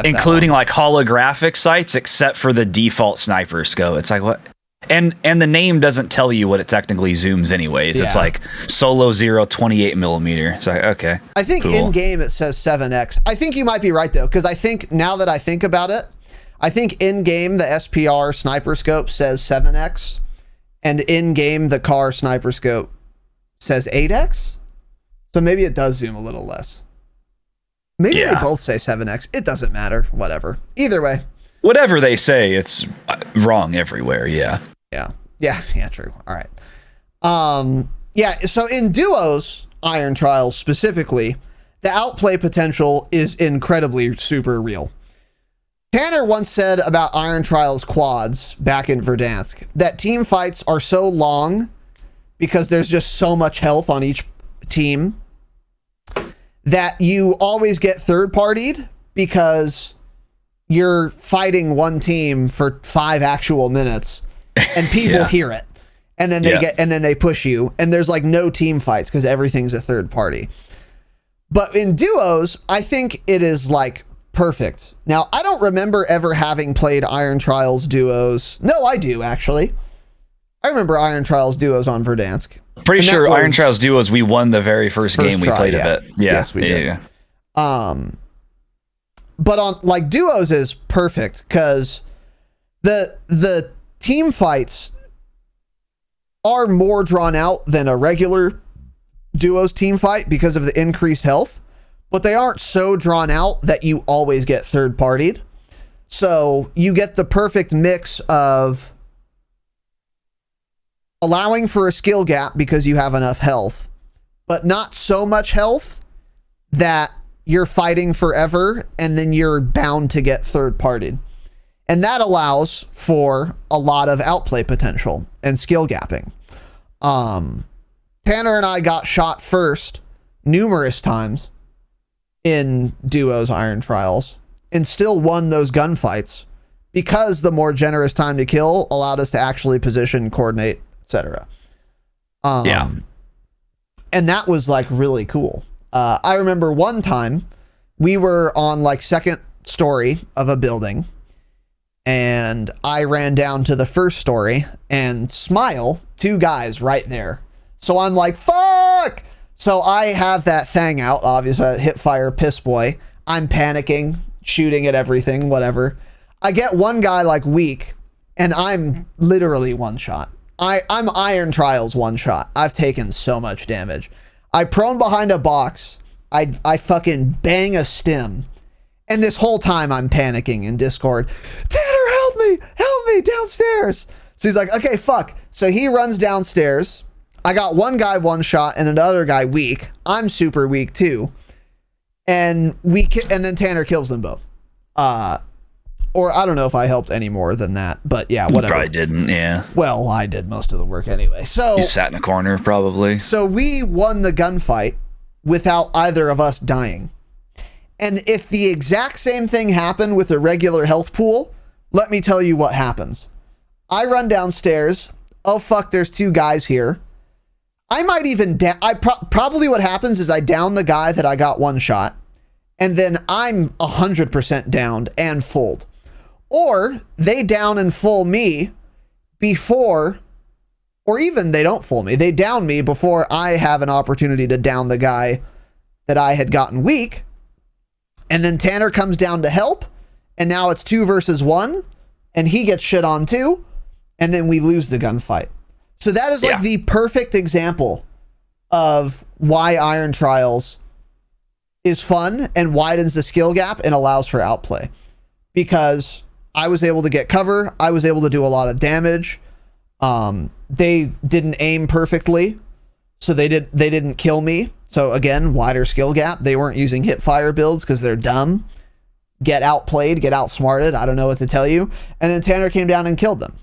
S2: including like holographic sights, except for the default sniper scope. It's like, what? And the name doesn't tell you what it technically zooms anyways. Yeah. It's like Solo 0 28 millimeter. It's like, okay.
S1: I think cool. In game it says 7x. I think you might be right though, because I think now that I think about it, I think in game the SPR sniper scope says 7x, and in game the car sniper scope says 8x. So maybe it does zoom a little less. Maybe they both say 7x. It doesn't matter. Whatever. Either way.
S2: Whatever they say, it's wrong everywhere. Yeah.
S1: Yeah, true. All right. So in duos, Iron Trials specifically, the outplay potential is incredibly super real. Tanner once said about Iron Trials quads back in Verdansk that team fights are so long because there's just so much health on each team that you always get third-partied because you're fighting one team for 5 actual minutes and people hear it, and then they push you, and there's like no team fights because everything's a third party. But in duos, I think it is like perfect. Now, I don't remember ever having played Iron Trials duos. No, I do actually. I remember Iron Trials duos on Verdansk.
S2: Pretty sure Iron Trials duos, we won the very first game we played a bit. Yeah.
S1: Yes, we did. Yeah. But on like duos is perfect because the team fights are more drawn out than a regular duos team fight because of the increased health, but they aren't so drawn out that you always get third partied. So you get the perfect mix of allowing for a skill gap because you have enough health, but not so much health that you're fighting forever and then you're bound to get third partied. And that allows for a lot of outplay potential and skill gapping. Tanner and I got shot first numerous times in duos Iron Trials and still won those gunfights because the more generous time to kill allowed us to actually position, coordinate, etc.
S2: Yeah.
S1: And that was like really cool. I remember one time we were on like second story of a building and I ran down to the first story and Smile, two guys right there. So I'm like, fuck! So I have that thing out, obviously, hip fire piss boy. I'm panicking, shooting at everything, whatever. I get one guy like weak and I'm literally one shot. I'm Iron Trials one shot. I've taken so much damage. I prone behind a box. I fucking bang a stim. And this whole time I'm panicking in Discord. Tanner, help me downstairs. So he's like, okay, fuck. So he runs downstairs. I got one guy one shot and another guy weak. I'm super weak too. And then Tanner kills them both. Or I don't know if I helped any more than that, but yeah, whatever.
S2: You probably didn't, yeah.
S1: Well, I did most of the work anyway. So
S2: you sat in a corner, probably.
S1: So we won the gunfight without either of us dying. And if the exact same thing happened with a regular health pool, let me tell you what happens. I run downstairs. Oh, fuck, there's two guys here. I might even probably what happens is I down the guy that I got one shot, and then I'm 100% downed and fulled. Or they down and full me before, or even they don't full me. They down me before I have an opportunity to down the guy that I had gotten weak. And then Tanner comes down to help, and now it's 2 versus 1, and he gets shit on too, and then we lose the gunfight. So that is like the perfect example of why Iron Trials is fun and widens the skill gap and allows for outplay. Because I was able to get cover, I was able to do a lot of damage. They didn't aim perfectly, so they didn't kill me. So again, wider skill gap. They weren't using hip fire builds because they're dumb. Get outplayed, get outsmarted. I don't know what to tell you. And then Tanner came down and killed them.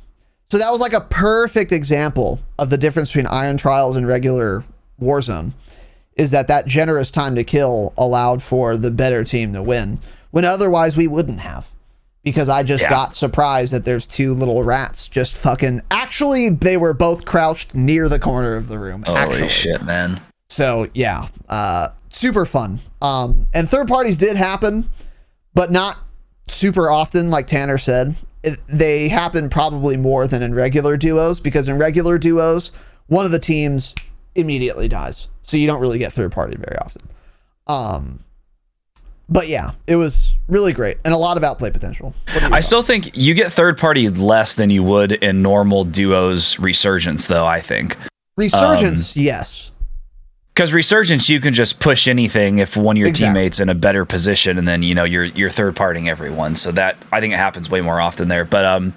S1: So that was like a perfect example of the difference between Iron Trials and regular Warzone, is that generous time to kill allowed for the better team to win, when otherwise we wouldn't have. Because I just got surprised that there's two little rats just fucking... Actually, they were both crouched near the corner of the room.
S2: Holy shit, man.
S1: So, yeah. Super fun. And third parties did happen, but not super often, like Tanner said. They happen probably more than in regular duos, because in regular duos, one of the teams immediately dies. So you don't really get third party very often. But yeah, it was really great and a lot of outplay potential.
S2: I still think you get third party less than you would in normal duos Resurgence, though, I think.
S1: Resurgence, yes.
S2: Because Resurgence, you can just push anything if one of your teammates in a better position, and then you're third partying everyone. So that, I think it happens way more often there. But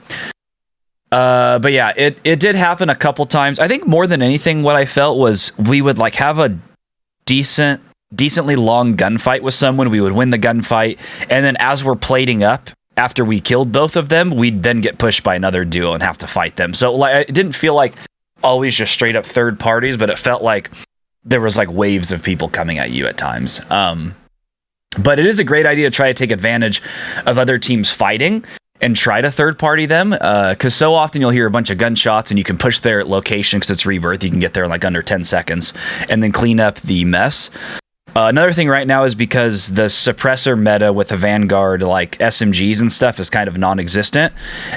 S2: yeah, it did happen a couple times. I think more than anything, what I felt was we would like have a decently long gunfight with someone. We would win the gunfight, and then as we're plating up after we killed both of them, we'd then get pushed by another duo and have to fight them. So like, it didn't feel like always just straight up third parties, but it felt like there was like waves of people coming at you at times. But it is a great idea to try to take advantage of other teams fighting and try to third party them. Because so often you'll hear a bunch of gunshots and you can push their location because it's Rebirth. You can get there in like under 10 seconds and then clean up the mess. Another thing right now is because the suppressor meta with the Vanguard, like SMGs and stuff, is kind of non-existent.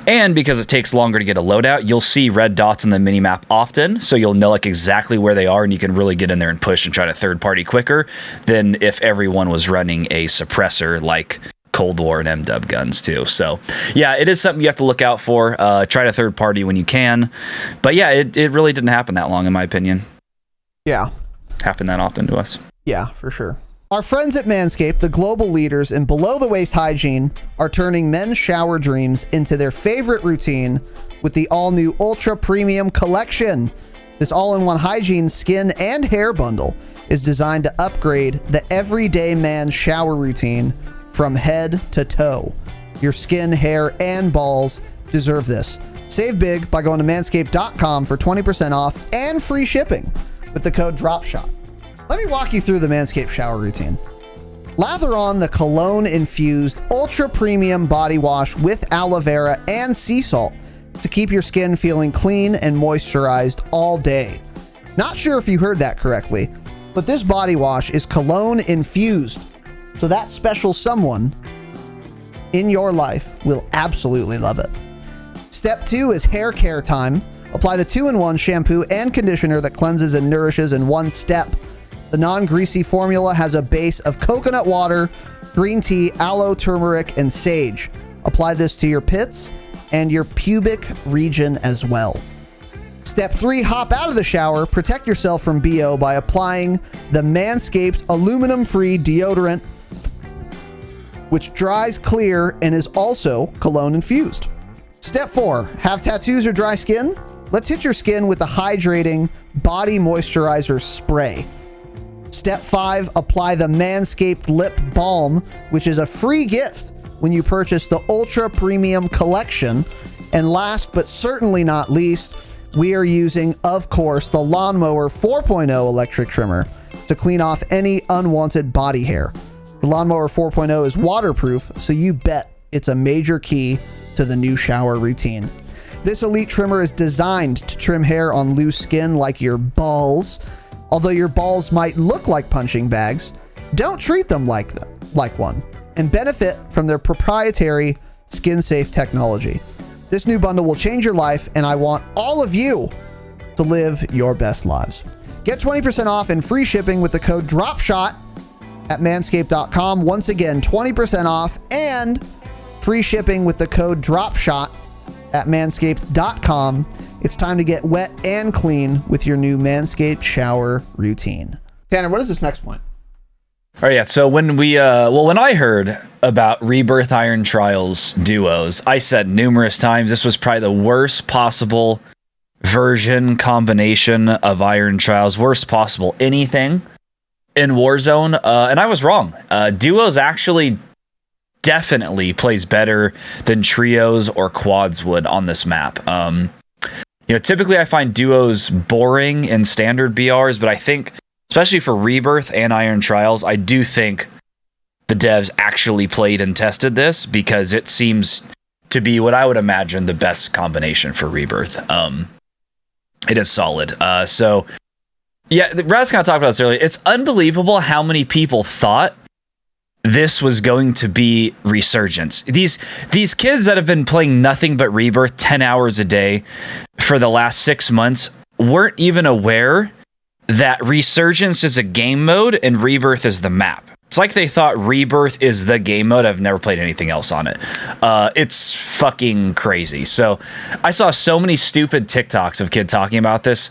S2: And because it takes longer to get a loadout, you'll see red dots on the minimap often. So you'll know like exactly where they are, and you can really get in there and push and try to third party quicker than if everyone was running a suppressor like Cold War and MW guns too. So yeah, it is something you have to look out for. Try to third party when you can. But yeah, it really didn't happen that long in my opinion.
S1: Yeah.
S2: Happened that often to us.
S1: Yeah, for sure. Our friends at MANSCAPED, the global leaders in below-the-waist hygiene, are turning men's shower dreams into their favorite routine with the all-new Ultra Premium Collection. This all-in-one hygiene, skin, and hair bundle is designed to upgrade the everyday man's shower routine from head to toe. Your skin, hair, and balls deserve this. Save big by going to manscaped.com for 20% off and free shipping with the code DROPSHOT. Let me walk you through the Manscaped shower routine. Lather on the cologne-infused ultra-premium body wash with aloe vera and sea salt to keep your skin feeling clean and moisturized all day. Not sure if you heard that correctly, but this body wash is cologne-infused, so that special someone in your life will absolutely love it. Step 2 is hair care time. Apply the 2-in-1 shampoo and conditioner that cleanses and nourishes in one step. The non-greasy formula has a base of coconut water, green tea, aloe, turmeric, and sage. Apply this to your pits and your pubic region as well. Step 3, hop out of the shower. Protect yourself from BO by applying the Manscaped aluminum-free deodorant, which dries clear and is also cologne-infused. Step 4, have tattoos or dry skin? Let's hit your skin with the hydrating body moisturizer spray. Step 5, apply the Manscaped Lip Balm, which is a free gift when you purchase the Ultra Premium Collection. And last but certainly not least, we are using, of course, the Lawnmower 4.0 electric trimmer to clean off any unwanted body hair. The Lawnmower 4.0 is waterproof, so you bet it's a major key to the new shower routine. This elite trimmer is designed to trim hair on loose skin like your balls. Although your balls might look like punching bags, don't treat them like one, and benefit from their proprietary skin-safe technology. This new bundle will change your life, and I want all of you to live your best lives. Get 20% off and free shipping with the code DROPSHOT at manscaped.com. Once again, 20% off and free shipping with the code DROPSHOT at manscaped.com. It's time to get wet and clean with your new Manscaped shower routine. Tanner, what is this next point?
S2: All right, yeah. So when when I heard about Rebirth Iron Trials duos, I said numerous times this was probably the worst possible version combination of Iron Trials, worst possible anything in Warzone, and I was wrong. Duos actually definitely plays better than trios or quads would on this map. Typically I find duos boring in standard BRs, but I think, especially for Rebirth and Iron Trials, I do think the devs actually played and tested this because it seems to be what I would imagine the best combination for Rebirth. It is solid. So, yeah, Raz kind of talked about this earlier. It's unbelievable how many people thought this was going to be Resurgence. These kids that have been playing nothing but Rebirth 10 hours a day for the last 6 months weren't even aware that Resurgence is a game mode and Rebirth is the map. It's like they thought Rebirth is the game mode. I've never played anything else on it. It's fucking crazy. So I saw so many stupid TikToks of kids talking about this,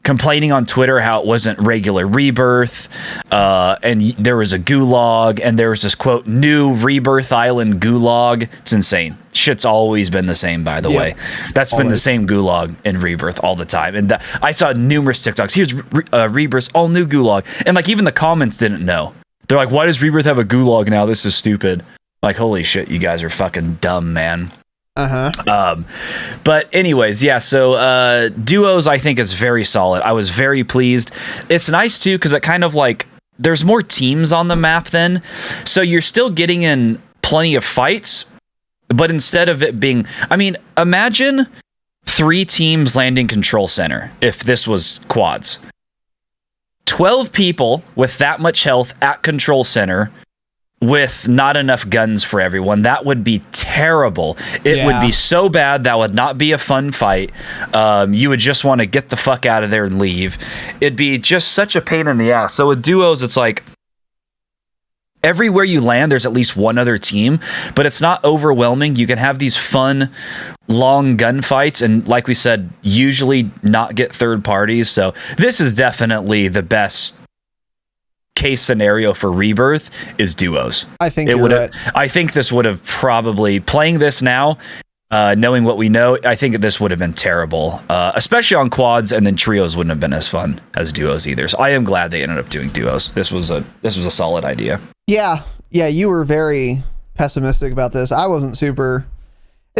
S2: complaining on Twitter how it wasn't regular Rebirth, and there was a gulag, and there was this quote, new Rebirth Island gulag. It's insane. Shit's always been the same, by the way. That's always been the same gulag in Rebirth all the time. And I saw numerous TikToks. Here's Rebirth's all new gulag. And like even the comments didn't know. They're like, why does Rebirth have a gulag now? This is stupid. Like, holy shit, you guys are fucking dumb, man. But anyways, yeah, so duos I think is very solid. I was very pleased. It's nice too because it kind of like there's more teams on the map then, so you're still getting in plenty of fights, but instead of it being, I mean, imagine 3 teams landing control center if this was quads. 12 people with that much health at control center with not enough guns for everyone. That would be terrible. It would be so bad. That would not be a fun fight. You would just want to get the fuck out of there and leave. It'd be just such a pain in the ass. So with duos, it's like everywhere you land, there's at least one other team, but it's not overwhelming. You can have these fun, long gunfights, and like we said, usually not get third parties. So this is definitely the best case scenario for Rebirth is duos.
S1: I think it would have.
S2: I think this would have probably playing this now, knowing what we know. I think this would have been terrible, especially on quads, and then trios wouldn't have been as fun as duos either. So I am glad they ended up doing duos. This was a solid idea.
S1: Yeah. You were very pessimistic about this. I wasn't super.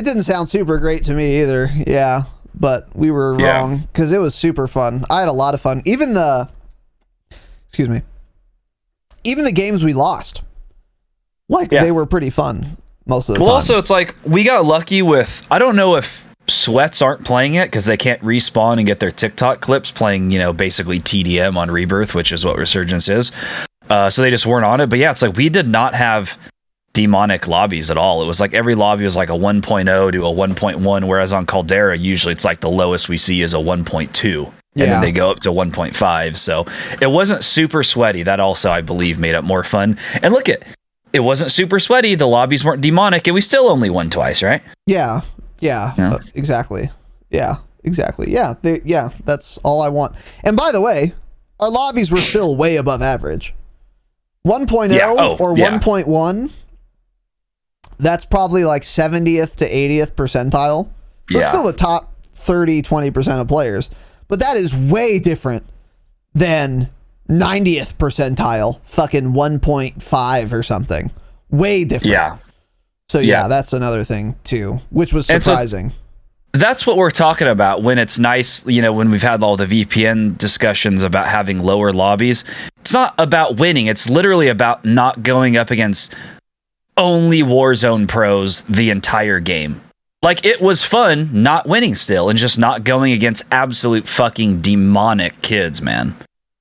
S1: It didn't sound super great to me either. Yeah, but we were wrong because it was super fun. I had a lot of fun. Even the games we lost, they were pretty fun most of the time.
S2: Well, also it's like we got lucky with, I don't know if Sweats aren't playing it because they can't respawn and get their TikTok clips playing, basically TDM on Rebirth, which is what Resurgence is. So they just weren't on it. But yeah, it's like we did not have demonic lobbies at all. It was like every lobby was like a 1.0 to a 1.1, whereas on Caldera usually it's like the lowest we see is a 1.2, and then they go up to 1.5. So it wasn't super sweaty. That also, I believe, made it more fun. And look, it wasn't super sweaty. The lobbies weren't demonic, and we still only won twice, right?
S1: Yeah. Exactly. Yeah, exactly. Yeah, that's all I want. And by the way, our lobbies were still way above average. 1.0 or 1.1. That's probably like 70th to 80th percentile. That's still the top 30, 20% of players. But that is way different than 90th percentile, fucking 1.5 or something. Way different.
S2: Yeah.
S1: So that's another thing too, which was surprising.
S2: That's what we're talking about when it's nice, when we've had all the VPN discussions about having lower lobbies. It's not about winning. It's literally about not going up against only Warzone pros the entire game. Like, it was fun not winning still and just not going against absolute fucking demonic kids, man.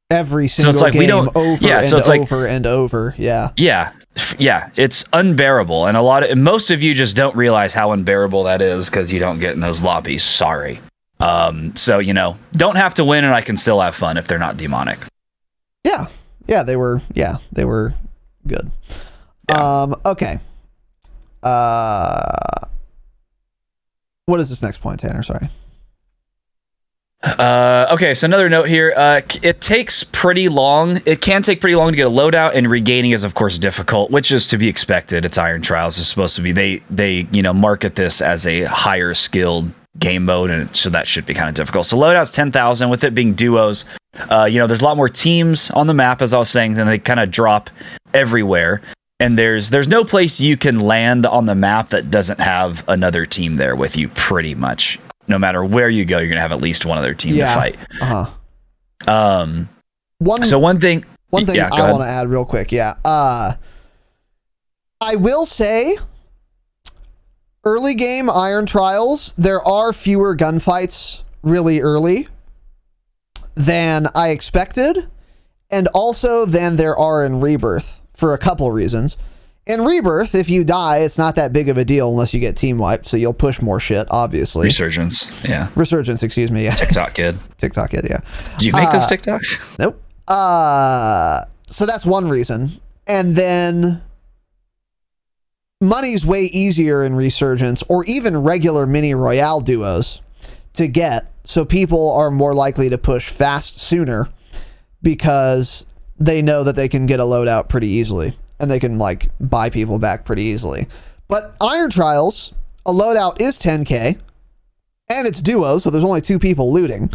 S1: Every single game over and over.
S2: Yeah, it's unbearable, and most of you just don't realize how unbearable that is because you don't get in those lobbies. Sorry. So don't have to win, and I can still have fun if they're not demonic.
S1: Yeah, they were good. Yeah. Okay. What is this next point, Tanner? Sorry.
S2: Okay, so another note here. It takes pretty long. It can take pretty long to get a loadout, and regaining is of course difficult, which is to be expected. It's Iron Trials. It's supposed to be. They market this as a higher skilled game mode, and so that should be kind of difficult. So loadout's 10,000. With it being duos, there's a lot more teams on the map, as I was saying, and they kind of drop everywhere. And there's no place you can land on the map that doesn't have another team there with you, pretty much. No matter where you go, you're gonna have at least one other team to fight. One thing I want
S1: to add real quick. I will say, early game Iron Trials, there are fewer gunfights really early than I expected, and also than there are in Rebirth, for a couple reasons. In Rebirth, if you die, it's not that big of a deal unless you get team wiped, so you'll push more shit, obviously.
S2: Resurgence,
S1: excuse me, yeah.
S2: TikTok kid,
S1: yeah.
S2: Do you make those TikToks?
S1: Nope. So that's one reason. And then money's way easier in Resurgence, or even regular mini royale duos, to get, so people are more likely to push fast sooner because they know that they can get a loadout pretty easily, and they can buy people back pretty easily. But Iron Trials, a loadout is 10k, and it's duos, so there's only 2 people looting.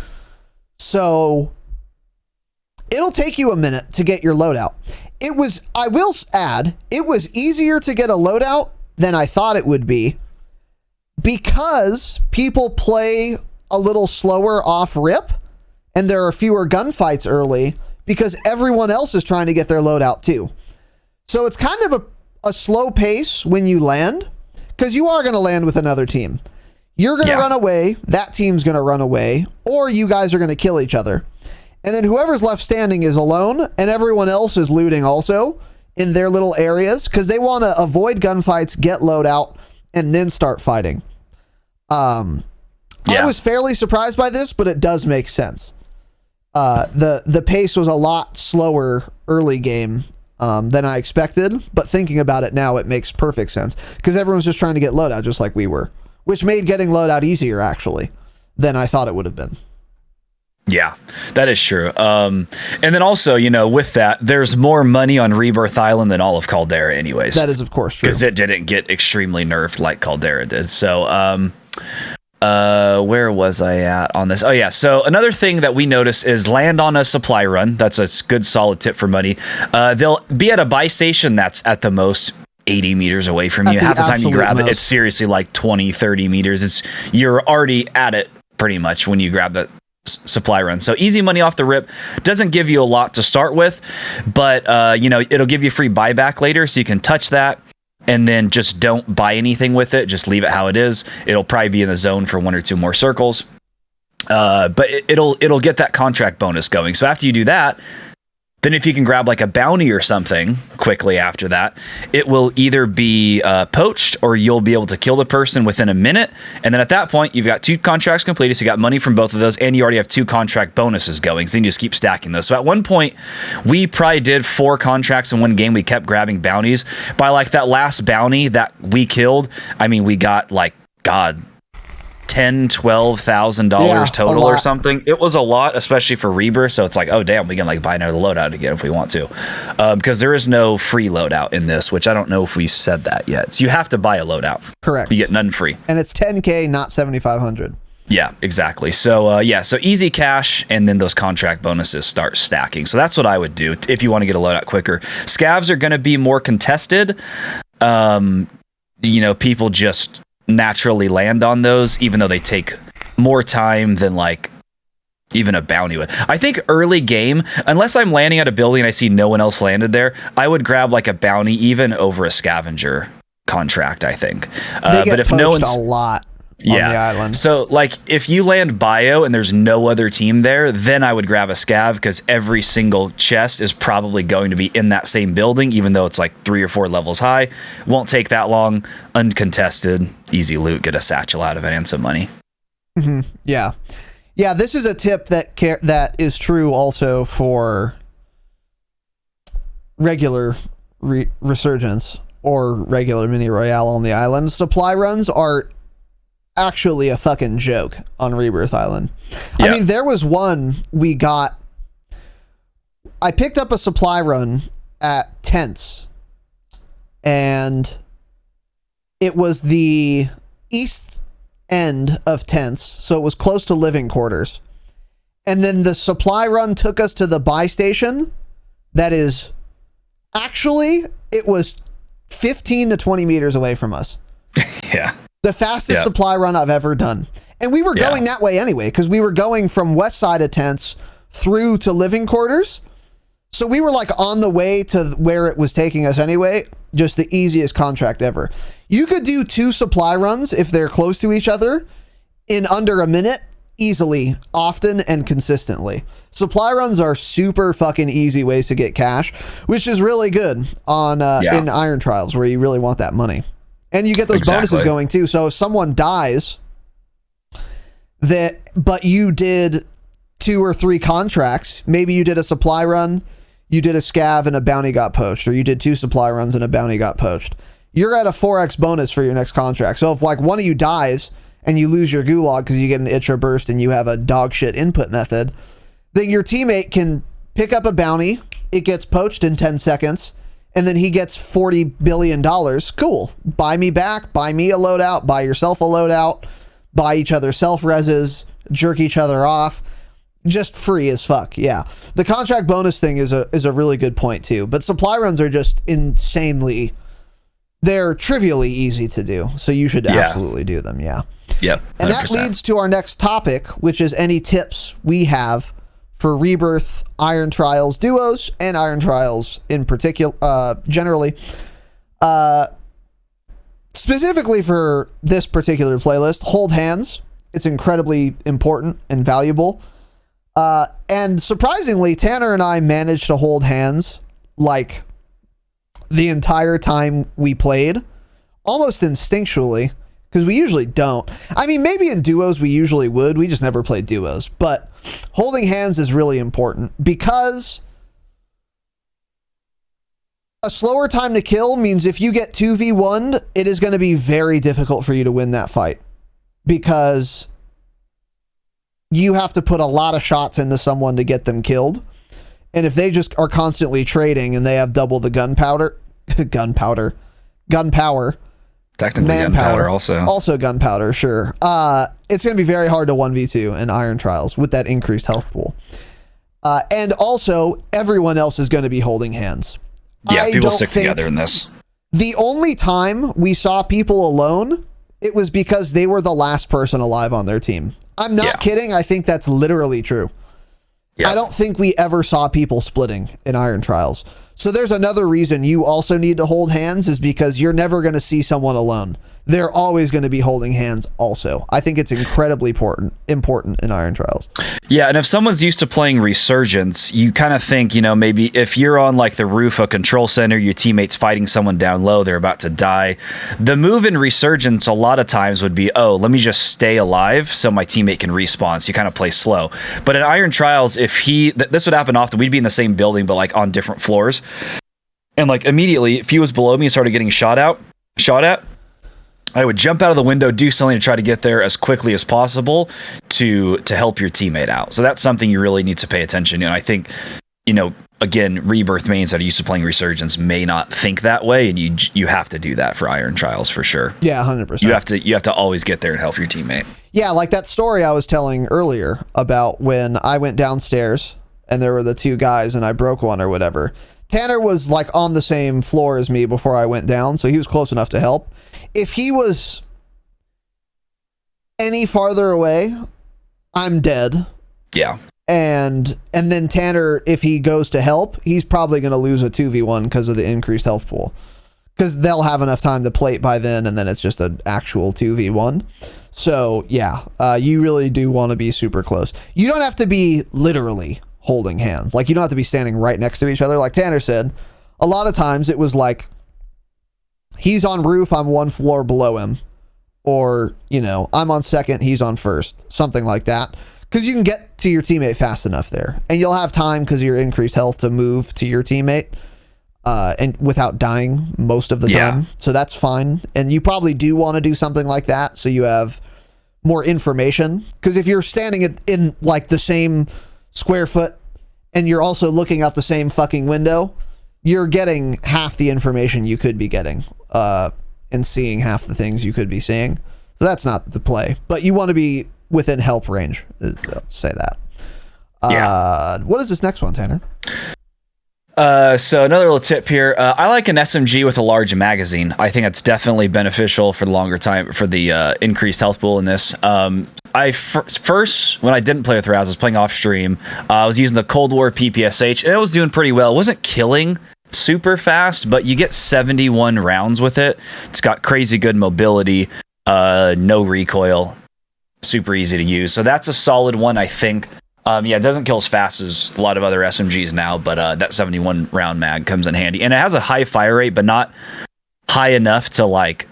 S1: So it'll take you a minute to get your loadout. I will add, it was easier to get a loadout than I thought it would be, because people play a little slower off rip, and there are fewer gunfights early, because everyone else is trying to get their loadout too. So it's kind of a slow pace when you land, because you are going to land with another team. You're going to run away, that team's going to run away, or you guys are going to kill each other. And then whoever's left standing is alone, and everyone else is looting also in their little areas, because they want to avoid gunfights, get loadout, and then start fighting. I was fairly surprised by this, but it does make sense. The pace was a lot slower early game than I expected, but thinking about it now, it makes perfect sense, because everyone's just trying to get loadout just like we were, which made getting loadout easier actually than I thought it would have been.
S2: Yeah, that is true. And then also, with that, there's more money on Rebirth Island than all of Caldera anyways.
S1: That is of course true,
S2: because it didn't get extremely nerfed like Caldera did. So where was I at on this? Oh yeah, so another thing that we notice is land on a supply run. That's a good solid tip for money. They'll be at a buy station that's at the most 80 meters away from you. Half the time you grab it, it's seriously like 20, 30 meters. You're already at it pretty much when you grab that supply run. So easy money off the rip. Doesn't give you a lot to start with, but it'll give you free buyback later, so you can touch that and then just don't buy anything with it. Just leave it how it is. It'll probably be in the zone for 1 or 2 more circles. But it'll get that contract bonus going. So after you do that, then if you can grab like a bounty or something quickly after that, it will either be poached or you'll be able to kill the person within a minute. And then at that point, you've got 2 contracts completed. So you got money from both of those, and you already have 2 contract bonuses going. So you just keep stacking those. So at one point, we probably did 4 contracts in one game. We kept grabbing bounties. By like that last bounty that we killed, I mean, we got like, God, $10,000-$12,000 total or something. It was a lot, especially for Rebirth. So it's like, oh damn, we can like buy another loadout again if we want to, because there is no free loadout in this, which I don't know if we said that yet. So you have to buy a loadout.
S1: Correct.
S2: You get none free,
S1: and it's 10K, not 7,500.
S2: Yeah, exactly. So so easy cash, and then those contract bonuses start stacking. So that's what I would do if you want to get a loadout quicker. Scavs are going to be more contested. People just naturally land on those, even though they take more time than like even a bounty would. I think early game, unless I'm landing at a building and I see no one else landed there, I would grab like a bounty even over a scavenger contract, I think. But if no one's
S1: a lot on the island.
S2: So like if you land bio and there's no other team there, then I would grab a scav, because every single chest is probably going to be in that same building, even though it's like 3 or 4 levels high. Won't take that long, uncontested, easy loot, get a satchel out of it and some money.
S1: Mm-hmm. Yeah, this is a tip that is true also for regular resurgence or regular mini royale on the island. Supply runs are actually a fucking joke on Rebirth Island. Yeah. I mean, there was one we got. I picked up a supply run at Tents, and it was the east end of Tents, so it was close to living quarters. And then the supply run took us to the buy station. That is actually, it was 15 to 20 meters away from us.
S2: Yeah.
S1: The fastest supply run I've ever done. And we were going that way anyway, because we were going from west side of Tents through to living quarters. So we were like on the way to where it was taking us anyway. Just the easiest contract ever. You could do 2 supply runs if they're close to each other in under a minute, easily, often, and consistently. Supply runs are super fucking easy ways to get cash, which is really good on in Iron Trials, where you really want that money. And you get those bonuses going too. So if someone dies, but you did 2 or 3 contracts, maybe you did a supply run, you did a scav and a bounty got poached, or you did 2 supply runs and a bounty got poached. You're at a 4x bonus for your next contract. So if like one of you dies and you lose your gulag because you get an itch or burst and you have a dog shit input method, then your teammate can pick up a bounty, it gets poached in 10 seconds, and then he gets $40 billion. Cool. Buy me back. Buy me a loadout. Buy yourself a loadout. Buy each other self-reses. Jerk each other off. Just free as fuck. Yeah. The contract bonus thing is a really good point too. But supply runs are just insanely... They're trivially easy to do. So you should absolutely do them. Yeah.
S2: Yep. 100%.
S1: And that leads to our next topic, which is any tips we have for Rebirth Iron Trials duos and Iron Trials in particular, generally. Specifically for this particular playlist, hold hands. It's incredibly important and valuable. And surprisingly, Tanner and I managed to hold hands like the entire time we played, almost instinctually, because we usually don't. I mean, maybe in duos we usually would. We just never played duos. But holding hands is really important, because a slower time to kill means if you get 2v1'd, it is going to be very difficult for you to win that fight, because you have to put a lot of shots into someone to get them killed. And if they just are constantly trading and they have double the gunpower,
S2: technically
S1: manpower,
S2: gunpowder
S1: also gunpowder, sure. It's going to be very hard to 1v2 in Iron Trials with that increased health pool. And also, everyone else is going to be holding hands.
S2: Yeah, people stick together in this.
S1: The only time we saw people alone, it was because they were the last person alive on their team. I'm not kidding. I think that's literally true. Yeah. I don't think we ever saw people splitting in Iron Trials. So there's another reason you also need to hold hands, is because you're never going to see someone alone. They're always going to be holding hands also. I think it's incredibly important in Iron Trials.
S2: Yeah, and if someone's used to playing Resurgence, you kind of think, maybe if you're on like the roof of Control Center, your teammate's fighting someone down low, they're about to die. The move in Resurgence a lot of times would be, let me just stay alive so my teammate can respawn. So you kind of play slow. But in Iron Trials, if this would happen often, we'd be in the same building, but like on different floors. And like immediately, if he was below me and started getting shot at, I would jump out of the window, do something to try to get there as quickly as possible to help your teammate out. So that's something you really need to pay attention to. And I think, again, Rebirth mains that are used to playing Resurgence may not think that way, and you have to do that for Iron Trials for sure.
S1: Yeah, 100%.
S2: You have to always get there and help your teammate.
S1: Yeah, like that story I was telling earlier about when I went downstairs and there were the two guys and I broke one or whatever. Tanner was like on the same floor as me before I went down, so he was close enough to help. If he was any farther away, I'm dead.
S2: Yeah.
S1: And then Tanner, if he goes to help, he's probably going to lose a 2v1 because of the increased health pool. Because they'll have enough time to plate by then, and then it's just an actual 2v1. So, yeah, you really do want to be super close. You don't have to be literally holding hands. Like, you don't have to be standing right next to each other. Like Tanner said, a lot of times it was like, he's on roof, I'm one floor below him. Or, I'm on second, he's on first. Something like that. Because you can get to your teammate fast enough there. And you'll have time, because of your increased health, to move to your teammate. And without dying most of the time. So that's fine. And you probably do want to do something like that, so you have more information. Because if you're standing in like the same square foot, and you're also looking out the same fucking window, you're getting half the information you could be getting, and seeing half the things you could be seeing. So that's not the play. But you want to be within help range. I'll say that. What is this next one, Tanner?
S2: So another little tip here. I like an SMG with a large magazine. I think it's definitely beneficial for the longer time, for the increased health pool in this. First, when I didn't play with Raz, I was playing off stream. I was using the Cold War PPSH, and it was doing pretty well. It wasn't killing super fast, but you get 71 rounds with it. It's got crazy good mobility, no recoil, super easy to use. So that's a solid one, I think. It doesn't kill as fast as a lot of other SMGs now, but that 71 round mag comes in handy. And it has a high fire rate, but not high enough to like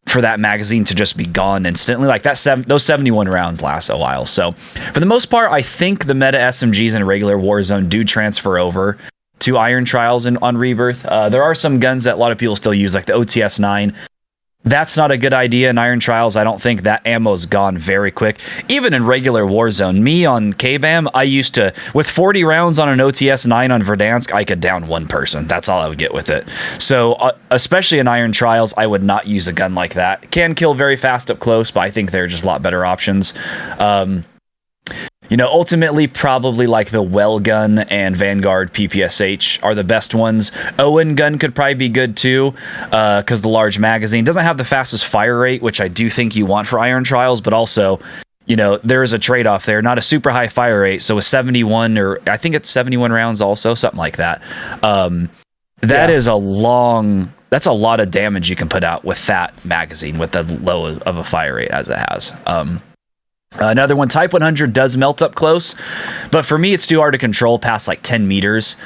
S2: for that magazine to just be gone instantly. Like those 71 rounds last a while. So for the most part, I think the meta SMGs in regular Warzone do transfer over to Iron Trials and on Rebirth. There are some guns that a lot of people still use, like the OTS-9. That's not a good idea in Iron Trials. I don't think that ammo's gone very quick. Even in regular Warzone, me on KBAM, I used to, with 40 rounds on an OTS-9 on Verdansk, I could down one person. That's all I would get with it. So, especially in Iron Trials, I would not use a gun like that. It can kill very fast up close, but I think there are just a lot better options. Ultimately, probably like the Well gun and Vanguard PPSH are the best ones. Owen gun could probably be good too, because the large magazine doesn't have the fastest fire rate, which I do think you want for Iron Trials, but also, there is a trade-off there. Not a super high fire rate, so with 71, or I think it's 71 rounds also, something like that. Is that's a lot of damage you can put out with that magazine, with the low of a fire rate as it has. Another one, Type 100 does melt up close, but for me, it's too hard to control past like 10 meters,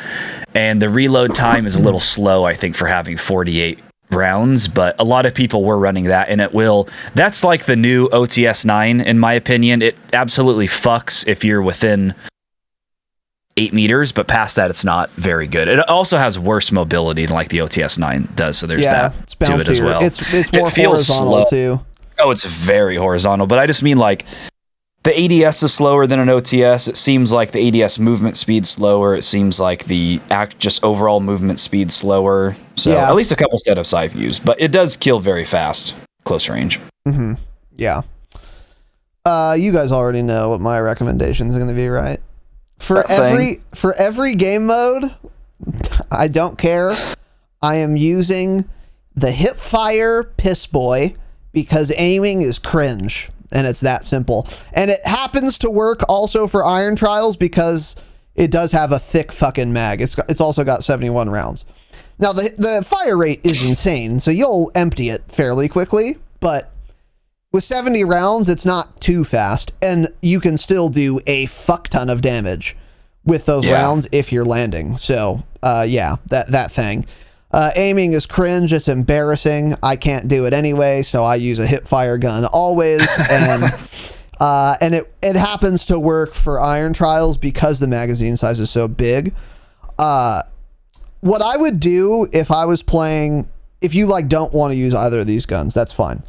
S2: and the reload time is a little slow, I think, for having 48 rounds, but a lot of people were running that, and that's like the new OTS-9, in my opinion. It absolutely fucks if you're within 8 meters, but past that, it's not very good. It also has worse mobility than like the OTS-9 does, so there's that to it as well.
S1: It's more horizontal too.
S2: Oh, it's very horizontal, but I just mean like the ADS is slower than an OTS. It seems like the ADS movement speed slower. It seems like the just overall movement speed slower. So at least a couple setups I've used, but it does kill very fast, close range.
S1: Mm-hmm. Yeah. You guys already know what my recommendation is going to be, right? For every game mode, I don't care. I am using the hip fire piss boy because aiming is cringe, and it's that simple. And it happens to work also for Iron Trials because it does have a thick fucking mag. It's also got 71 rounds. Now the fire rate is insane, so you'll empty it fairly quickly, but with 70 rounds, it's not too fast, and you can still do a fuck ton of damage with those rounds if you're landing. So, that thing. Aiming is cringe. It's embarrassing. I can't do it anyway, so I use a hip fire gun always, and it happens to work for Iron Trials because the magazine size is so big. What I would do if I was playing, if you don't want to use either of these guns, that's fine.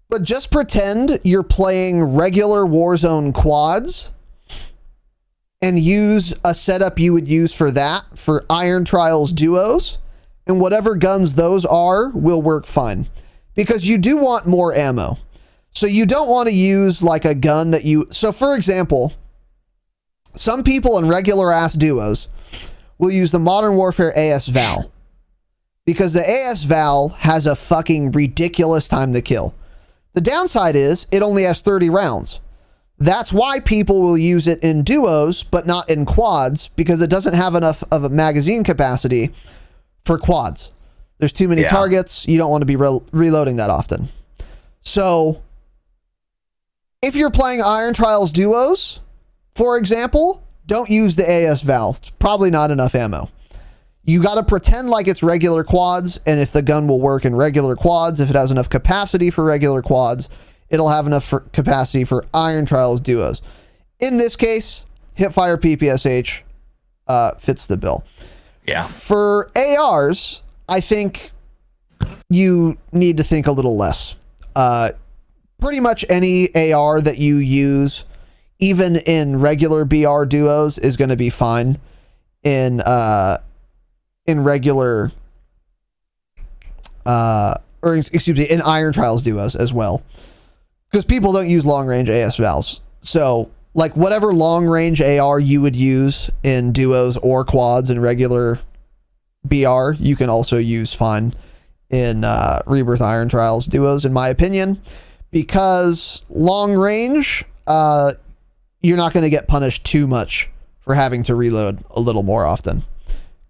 S1: But just pretend you're playing regular Warzone quads and use a setup you would use for that, for Iron Trials duos, and whatever guns those are will work fine. Because you do want more ammo. So you don't want to use a gun that you... So for example, some people in regular ass duos will use the Modern Warfare AS Val. Because the AS Val has a fucking ridiculous time to kill. The downside is it only has 30 rounds. That's why people will use it in duos, but not in quads, because it doesn't have enough of a magazine capacity for quads. There's too many targets. You don't want to be reloading that often. So if you're playing Iron Trials duos, for example, don't use the AS Val. It's probably not enough ammo. You got to pretend like it's regular quads, and if the gun will work in regular quads, if it has enough capacity for regular quads, it'll have enough capacity for Iron Trials duos. In this case, Hipfire PPSH fits the bill.
S2: Yeah.
S1: For ARs, I think you need to think a little less. Pretty much any AR that you use, even in regular BR duos, is going to be fine in regular in Iron Trials duos as well, because people don't use long range AS Vals. So whatever long range AR you would use in duos or quads in regular BR, you can also use fine in Rebirth Iron Trials duos, in my opinion, because long range, you're not going to get punished too much for having to reload a little more often.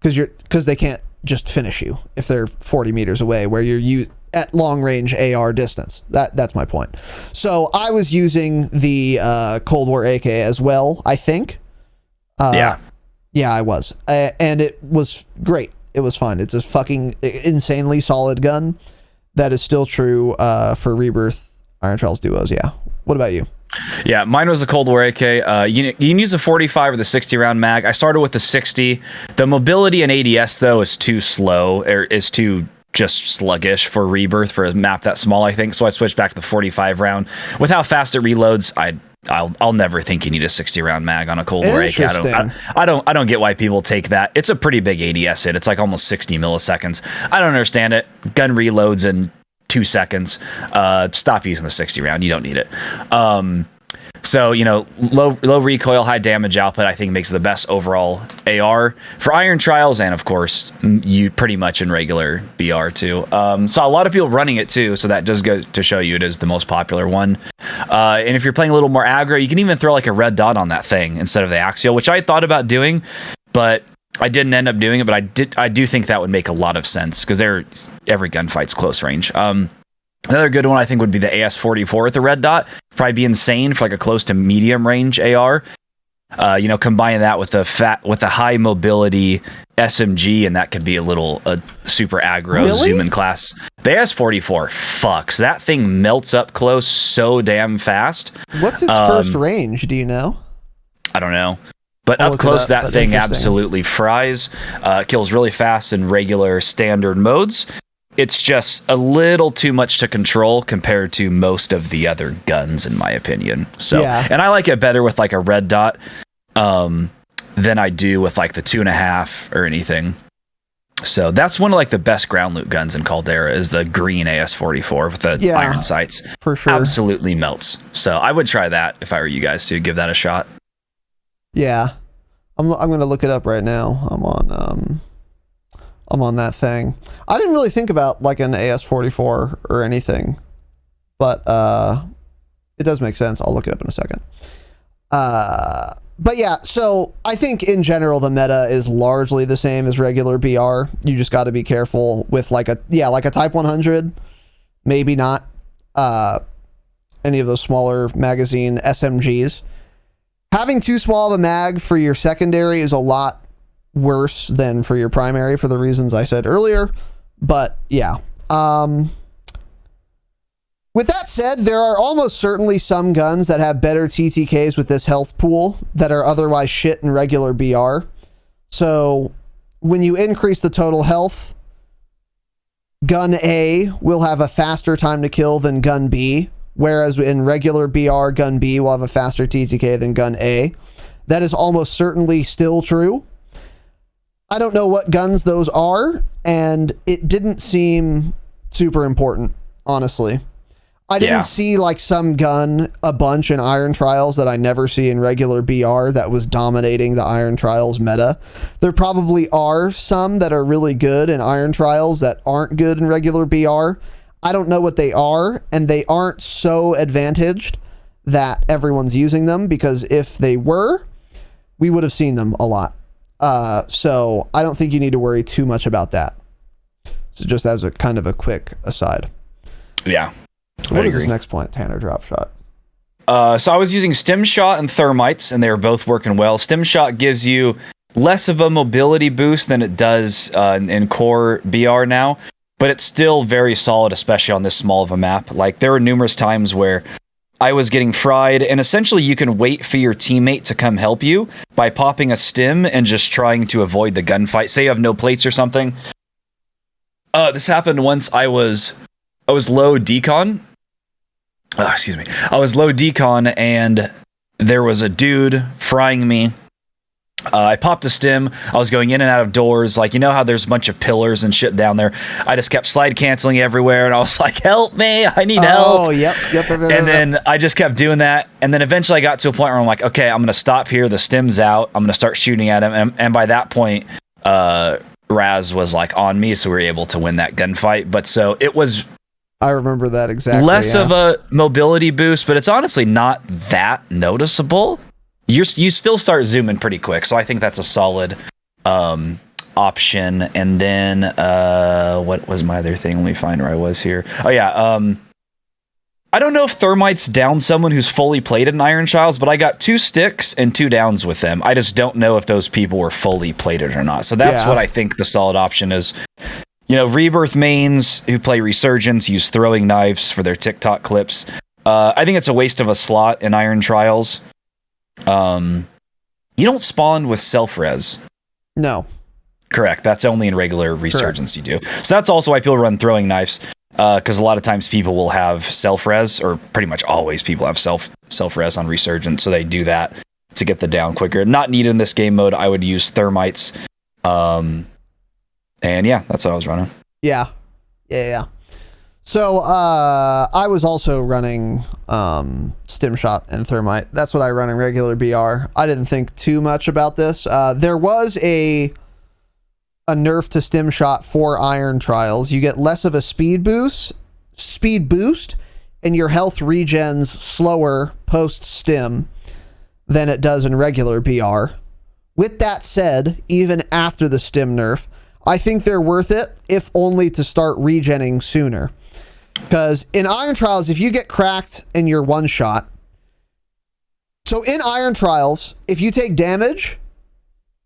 S1: Because they can't just finish you if they're 40 meters away, where you're at long range AR distance. That's my point. So I was using the Cold War AK as well, I think. Yeah, I was. And it was great. It was fine. It's a fucking insanely solid gun. That is still true for Rebirth Iron Trials duos. Yeah. What about you?
S2: Yeah, mine was the Cold War AK. You can use the 45 or the 60 round mag. I started with the 60. The mobility and ADS though is too slow, or is too just sluggish for Rebirth for a map that small, I think. So I switched back to the 45 round. With how fast it reloads, I'll never think you need a 60 round mag on a Cold War AK. I don't get why people take that. It's a pretty big ADS hit. It's almost 60 milliseconds. I don't understand it. Gun reloads in 2 seconds. Stop using the 60 round. You don't need it. So, low recoil, high damage output, I think makes the best overall AR for Iron Trials, and of course, you pretty much in regular BR too. Saw a lot of people running it too, so that does go to show you it is the most popular one. And if you're playing a little more aggro, you can even throw a red dot on that thing instead of the axial, which I thought about doing, but I didn't end up doing it. But I do think that would make a lot of sense, because every gunfight's close range. Another good one I think would be the AS44 with the red dot. Probably be insane for a close to medium range AR. Combine that with the high mobility SMG, and that could be a super aggro zoom in class. The AS44 fucks. That thing melts up close so damn fast.
S1: What's its first range? Do you know?
S2: I don't know. But up close, that thing absolutely fries. Kills really fast in regular standard modes. It's just a little too much to control compared to most of the other guns, in my opinion. So, and I like it better with a red dot than I do with the 2.5 or anything. So that's one of the best ground loot guns in Caldera, is the green AS44 with the iron sights.
S1: For sure.
S2: Absolutely melts. So I would try that if I were you guys to give that a shot.
S1: Yeah. I'm going to look it up right now. I'm I'm on that thing. I didn't really think about like an AS44 or anything, but it does make sense. I'll look it up in a second. But yeah, so I think in general the meta is largely the same as regular BR. You just got to be careful with like a Type 100, maybe not any of those smaller magazine SMGs. Having too small of a mag for your secondary is a lot worse than for your primary for the reasons I said earlier. But yeah. With that said, there are almost certainly some guns that have better TTKs with this health pool that are otherwise shit in regular BR. So when you increase the total health, gun A will have a faster time to kill than gun B, whereas in regular BR, gun B will have a faster TTK than gun A. That is almost certainly still true. I don't know what guns those are, and it didn't seem super important, honestly. I didn't see like some gun a bunch in Iron Trials that I never see in regular BR that was dominating the Iron Trials meta. There probably are some that are really good in Iron Trials that aren't good in regular BR. I don't know what they are, and they aren't so advantaged that everyone's using them, because if they were, we would have seen them a lot. So I don't think you need to worry too much about that. So just as a kind of a quick aside.
S2: Yeah.
S1: What is this next point, Tanner? Dropshot.
S2: So I was using Stim Shot and Thermites, and they were both working well. Stim Shot gives you less of a mobility boost than it does in core BR now, but it's still very solid, especially on this small of a map. Like, there were numerous times where I was getting fried, and essentially you can wait for your teammate to come help you by popping a stim and just trying to avoid the gunfight. Say you have no plates or something. This happened once. I was low decon. Excuse me. I was low decon, and there was a dude frying me. I popped a stim. I was going in and out of doors. Like, you know how there's a bunch of pillars and shit down there? I just kept slide canceling everywhere, and I was like, help me, I need help.
S1: Oh, yep.
S2: And then I just kept doing that. And then eventually I got to a point where I'm like, okay, I'm going to stop here. The stim's out. I'm going to start shooting at him. And by that point, Raz was like on me, so we were able to win that gunfight. But so it was...
S1: I remember that exactly.
S2: Less of a mobility boost, but it's honestly not that noticeable. You still start zooming pretty quick, so I think that's a solid option. And then what was my other thing? Let me find where I was here. Oh yeah, I don't know if Thermites down someone who's fully plated in Iron Trials, but I got 2 sticks and 2 downs with them. I just don't know if those people were fully plated or not. So that's what I think the solid option is. You know, Rebirth mains who play Resurgence use throwing knives for their TikTok clips. I think it's a waste of a slot in Iron Trials. You don't spawn with self-res.
S1: No.
S2: Correct. That's only in regular Resurgence you do. So that's also why people run throwing knives, because a lot of times people will have self-res, or pretty much always people have self-res on Resurgence, so they do that to get the down quicker. Not needed in this game mode. I would use Thermites. And yeah, that's what I was running. Yeah.
S1: So I was also running Stim Shot and Thermite. That's what I run in regular BR. I didn't think too much about this. There was a nerf to Stim Shot for Iron Trials. You get less of a speed boost, and your health regens slower post stim than it does in regular BR. With that said, even after the stim nerf, I think they're worth it, if only to start regenning sooner. Because in Iron Trials, if you get cracked and you're one shot... So in Iron Trials, if you take damage,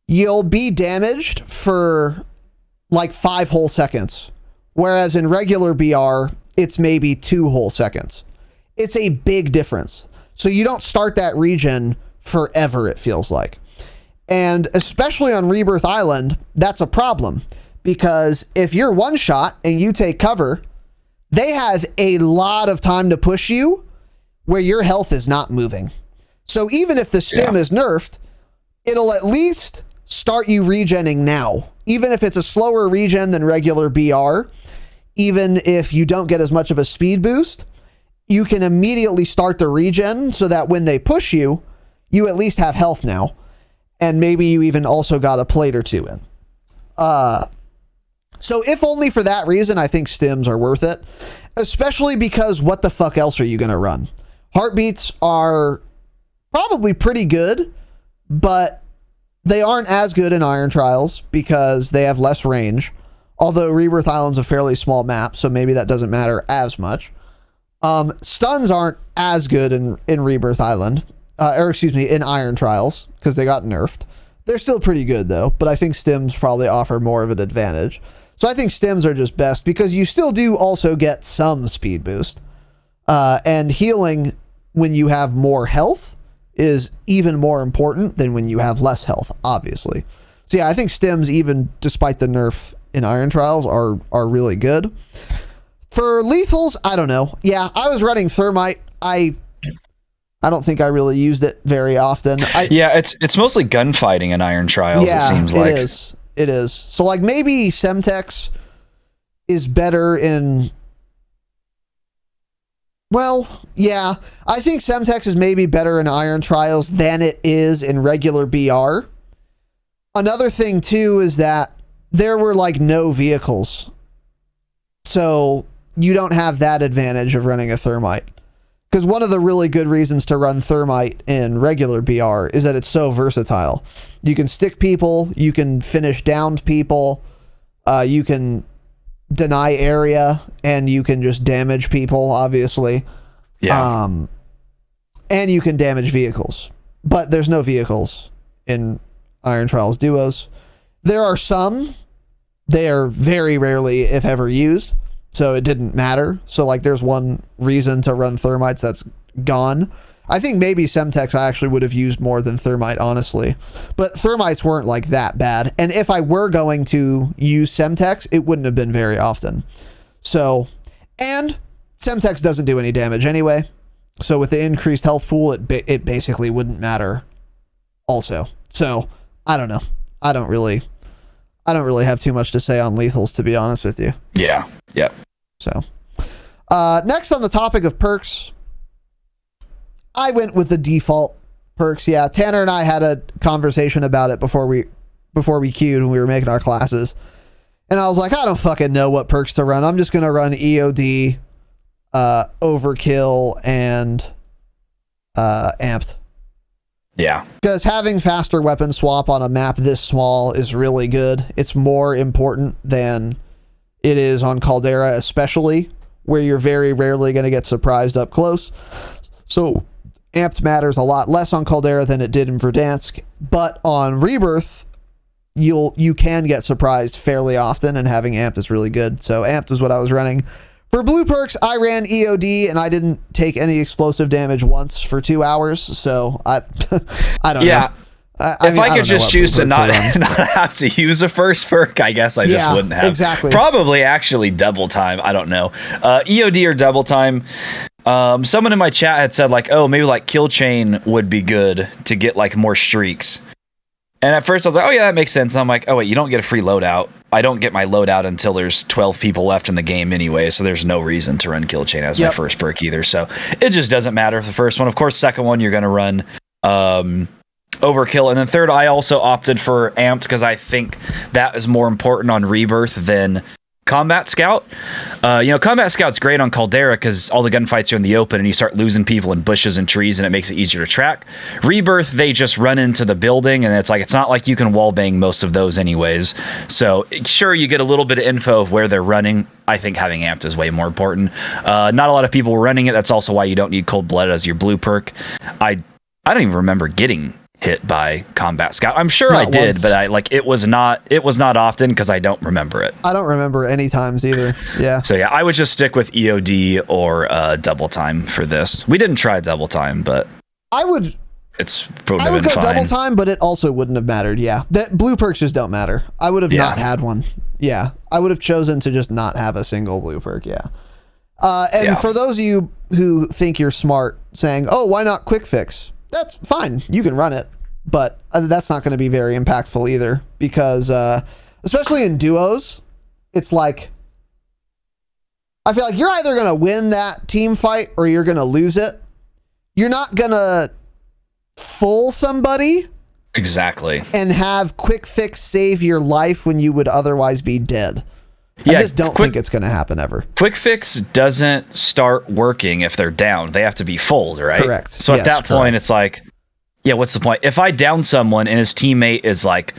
S1: you'll be damaged for like 5 whole seconds. Whereas in regular BR, it's maybe 2 whole seconds. It's a big difference. So you don't start that regen forever, it feels like. And especially on Rebirth Island, that's a problem, because if you're one shot and you take cover, they have a lot of time to push you where your health is not moving. So even if the stim is nerfed, it'll at least start you regenning now. Even if it's a slower regen than regular BR, even if you don't get as much of a speed boost, you can immediately start the regen so that when they push you, you at least have health now. And maybe you even also got a plate or 2 in. So if only for that reason, I think stims are worth it, especially because what the fuck else are you going to run? Heartbeats are probably pretty good, but they aren't as good in Iron Trials because they have less range. Although Rebirth Island's a fairly small map, so maybe that doesn't matter as much. Stuns aren't as good in Rebirth Island, in Iron Trials, because they got nerfed. They're still pretty good, though, but I think stims probably offer more of an advantage. So I think stims are just best, because you still do also get some speed boost. And healing when you have more health is even more important than when you have less health, obviously. So yeah, I think stims, even despite the nerf in Iron Trials, are really good. For lethals, I don't know. Yeah, I was running Thermite. I don't think I really used it very often.
S2: It's mostly gunfighting in Iron Trials, it seems like.
S1: It is. So like maybe Semtex is better in... Well, yeah. I think Semtex is maybe better in Iron Trials than it is in regular BR. Another thing, too, is that there were like no vehicles. So you don't have that advantage of running a Thermite. Because one of the really good reasons to run Thermite in regular BR is that it's so versatile. You can stick people, you can finish downed people, you can deny area, and you can just damage people, obviously.
S2: Yeah.
S1: And you can damage vehicles. But there's no vehicles in Iron Trials duos. There are some. They are very rarely, if ever, used. So it didn't matter. So like there's one reason to run Thermites that's gone. I think maybe Semtex I actually would have used more than Thermite, honestly. But Thermites weren't like that bad. And if I were going to use Semtex, it wouldn't have been very often. So, and Semtex doesn't do any damage anyway. So with the increased health pool, it basically wouldn't matter also. So, I don't know. I don't really have too much to say on lethals, to be honest with you.
S2: Yeah. Yep.
S1: So, next on the topic of perks, I went with the default perks. Yeah, Tanner and I had a conversation about it before we queued when we were making our classes. And I was like, I don't fucking know what perks to run. I'm just going to run EOD, Overkill, and Amped.
S2: Yeah.
S1: Because having faster weapon swap on a map this small is really good. It's more important than it is on Caldera, especially, where you're very rarely going to get surprised up close. So Amped matters a lot less on Caldera than it did in Verdansk. But on Rebirth, you can get surprised fairly often, and having Amped is really good. So Amped is what I was running. For blue perks, I ran EOD, and I didn't take any explosive damage once for 2 hours, so I don't know.
S2: If I could just choose to not have to use a first perk, I guess I just wouldn't have.
S1: Exactly.
S2: Probably actually double time. I don't know. EOD or double time. Someone in my chat had said like, oh, maybe like kill chain would be good to get like more streaks. And at first I was like, oh yeah, that makes sense. And I'm like, oh wait, you don't get a free loadout. I don't get my loadout until there's 12 people left in the game anyway, so there's no reason to run kill chain as my first perk either. So it just doesn't matter for the first one. Of course, second one you're going to run Overkill, and then third I also opted for Amped because I think that is more important on Rebirth than Combat Scout. Combat Scout's great on Caldera because all the gunfights are in the open and you start losing people in bushes and trees and it makes it easier to track. Rebirth, they just run into the building and it's not like you can wallbang most of those anyways. So sure, you get a little bit of info of where they're running. I think having Amped is way more important. Not a lot of people were running it. That's also why you don't need Cold Blood as your blue perk. I don't even remember getting hit by Combat Scout. I'm sure I did, but it was not often because I don't remember it.
S1: I don't remember any times either. Yeah.
S2: So yeah, I would just stick with EOD or double time for this. We didn't try double time, but it's probably been fine.
S1: Double time, but it also wouldn't have mattered. Yeah. That blue perks just don't matter. I would have not had one. Yeah. I would have chosen to just not have a single blue perk. Yeah. For those of you who think you're smart saying, oh, why not quick fix? That's fine. You can run it, but that's not going to be very impactful either because, especially in duos, it's like, I feel like you're either going to win that team fight or you're going to lose it. You're not going to full somebody.
S2: Exactly.
S1: And have quick fix save your life when you would otherwise be dead. I just don't think it's going to happen ever.
S2: Quick fix doesn't start working if they're down. They have to be full, right?
S1: Correct.
S2: So at that point, it's like, yeah, what's the point? If I down someone and his teammate is like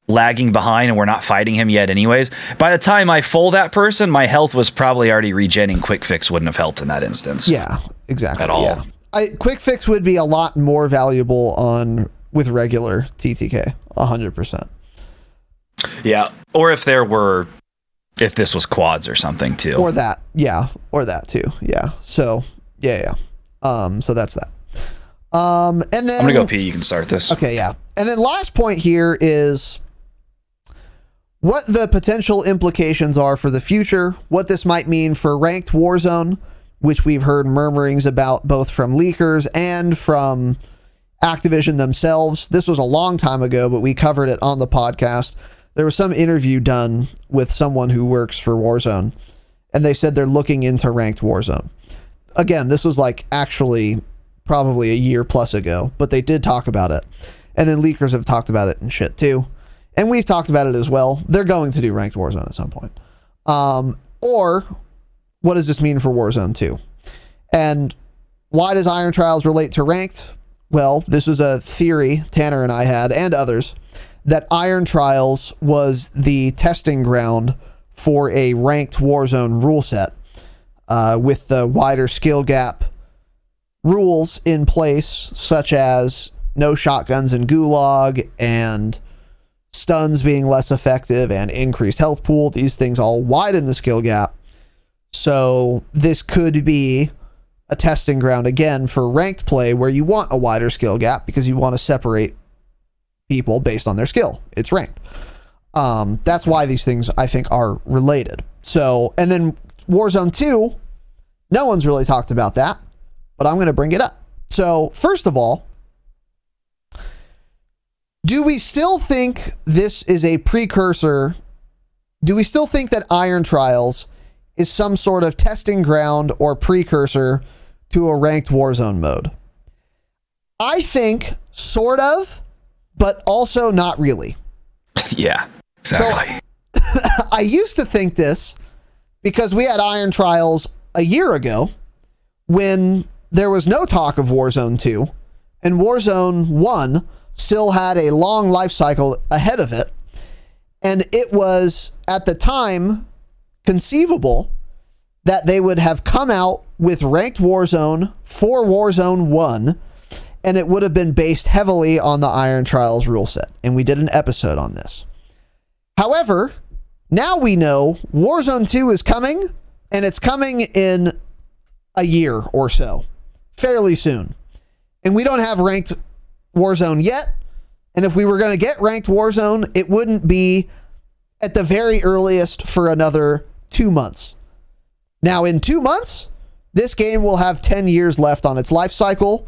S2: lagging behind and we're not fighting him yet anyways, by the time I full that person, my health was probably already regenning. Quick fix wouldn't have helped in that instance.
S1: Yeah, exactly.
S2: At all.
S1: Yeah. Quick fix would be a lot more valuable with regular TTK, 100%.
S2: Yeah, or if this was quads or something too.
S1: Or that too. Yeah. So yeah. So that's that. And then
S2: I'm gonna go pee. You can start this.
S1: Okay. Yeah. And then last point here is what the potential implications are for the future. What this might mean for ranked Warzone, which we've heard murmurings about both from leakers and from Activision themselves. This was a long time ago, but we covered it on the podcast. There was some interview done with someone who works for Warzone, and they said they're looking into ranked Warzone. Again, this was like actually probably a year plus ago, but they did talk about it. And then leakers have talked about it and shit too. And we've talked about it as well. They're going to do ranked Warzone at some point. Or what does this mean for Warzone 2? And why does Iron Trials relate to ranked? Well, this was a theory Tanner and I had, and others, that Iron Trials was the testing ground for a ranked Warzone rule set, with the wider skill gap rules in place, such as no shotguns in Gulag and stuns being less effective and increased health pool. These things all widen the skill gap. So this could be a testing ground again for ranked play where you want a wider skill gap because you want to separate people based on their skill. It's ranked. That's why these things I think are related. So, and then Warzone 2, no one's really talked about that, but I'm going to bring it up. So first of all, do we still think this is a precursor? Do we still think that Iron Trials is some sort of testing ground or precursor to a ranked Warzone mode? I think sort of, but also not really.
S2: Yeah, exactly.
S1: So, I used to think this because we had Iron Trials a year ago when there was no talk of Warzone 2 and Warzone 1 still had a long life cycle ahead of it. And it was at the time conceivable that they would have come out with ranked Warzone for Warzone 1, and it would have been based heavily on the Iron Trials rule set. And we did an episode on this. However, now we know Warzone 2 is coming, and it's coming in a year or so, fairly soon. And we don't have ranked Warzone yet. And if we were going to get ranked Warzone, it wouldn't be at the very earliest for another 2 months. Now, in 2 months, this game will have 10 years left on its life cycle.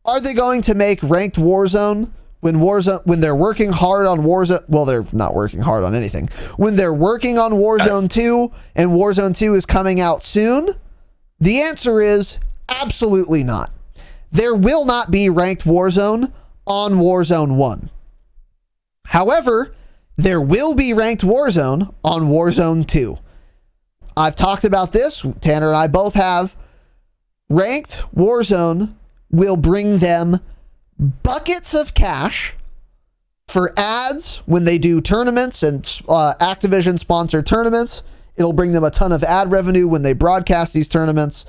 S1: Are they going to make ranked Warzone when they're working hard on Warzone? Well, they're not working hard on anything. When they're working on Warzone 2 and Warzone 2 is coming out soon, the answer is absolutely not. There will not be ranked Warzone on Warzone 1. However, there will be ranked Warzone on Warzone 2. I've talked about this. Tanner and I both have. Ranked Warzone will bring them buckets of cash for ads when they do tournaments and Activision sponsored tournaments. It'll bring them a ton of ad revenue when they broadcast these tournaments.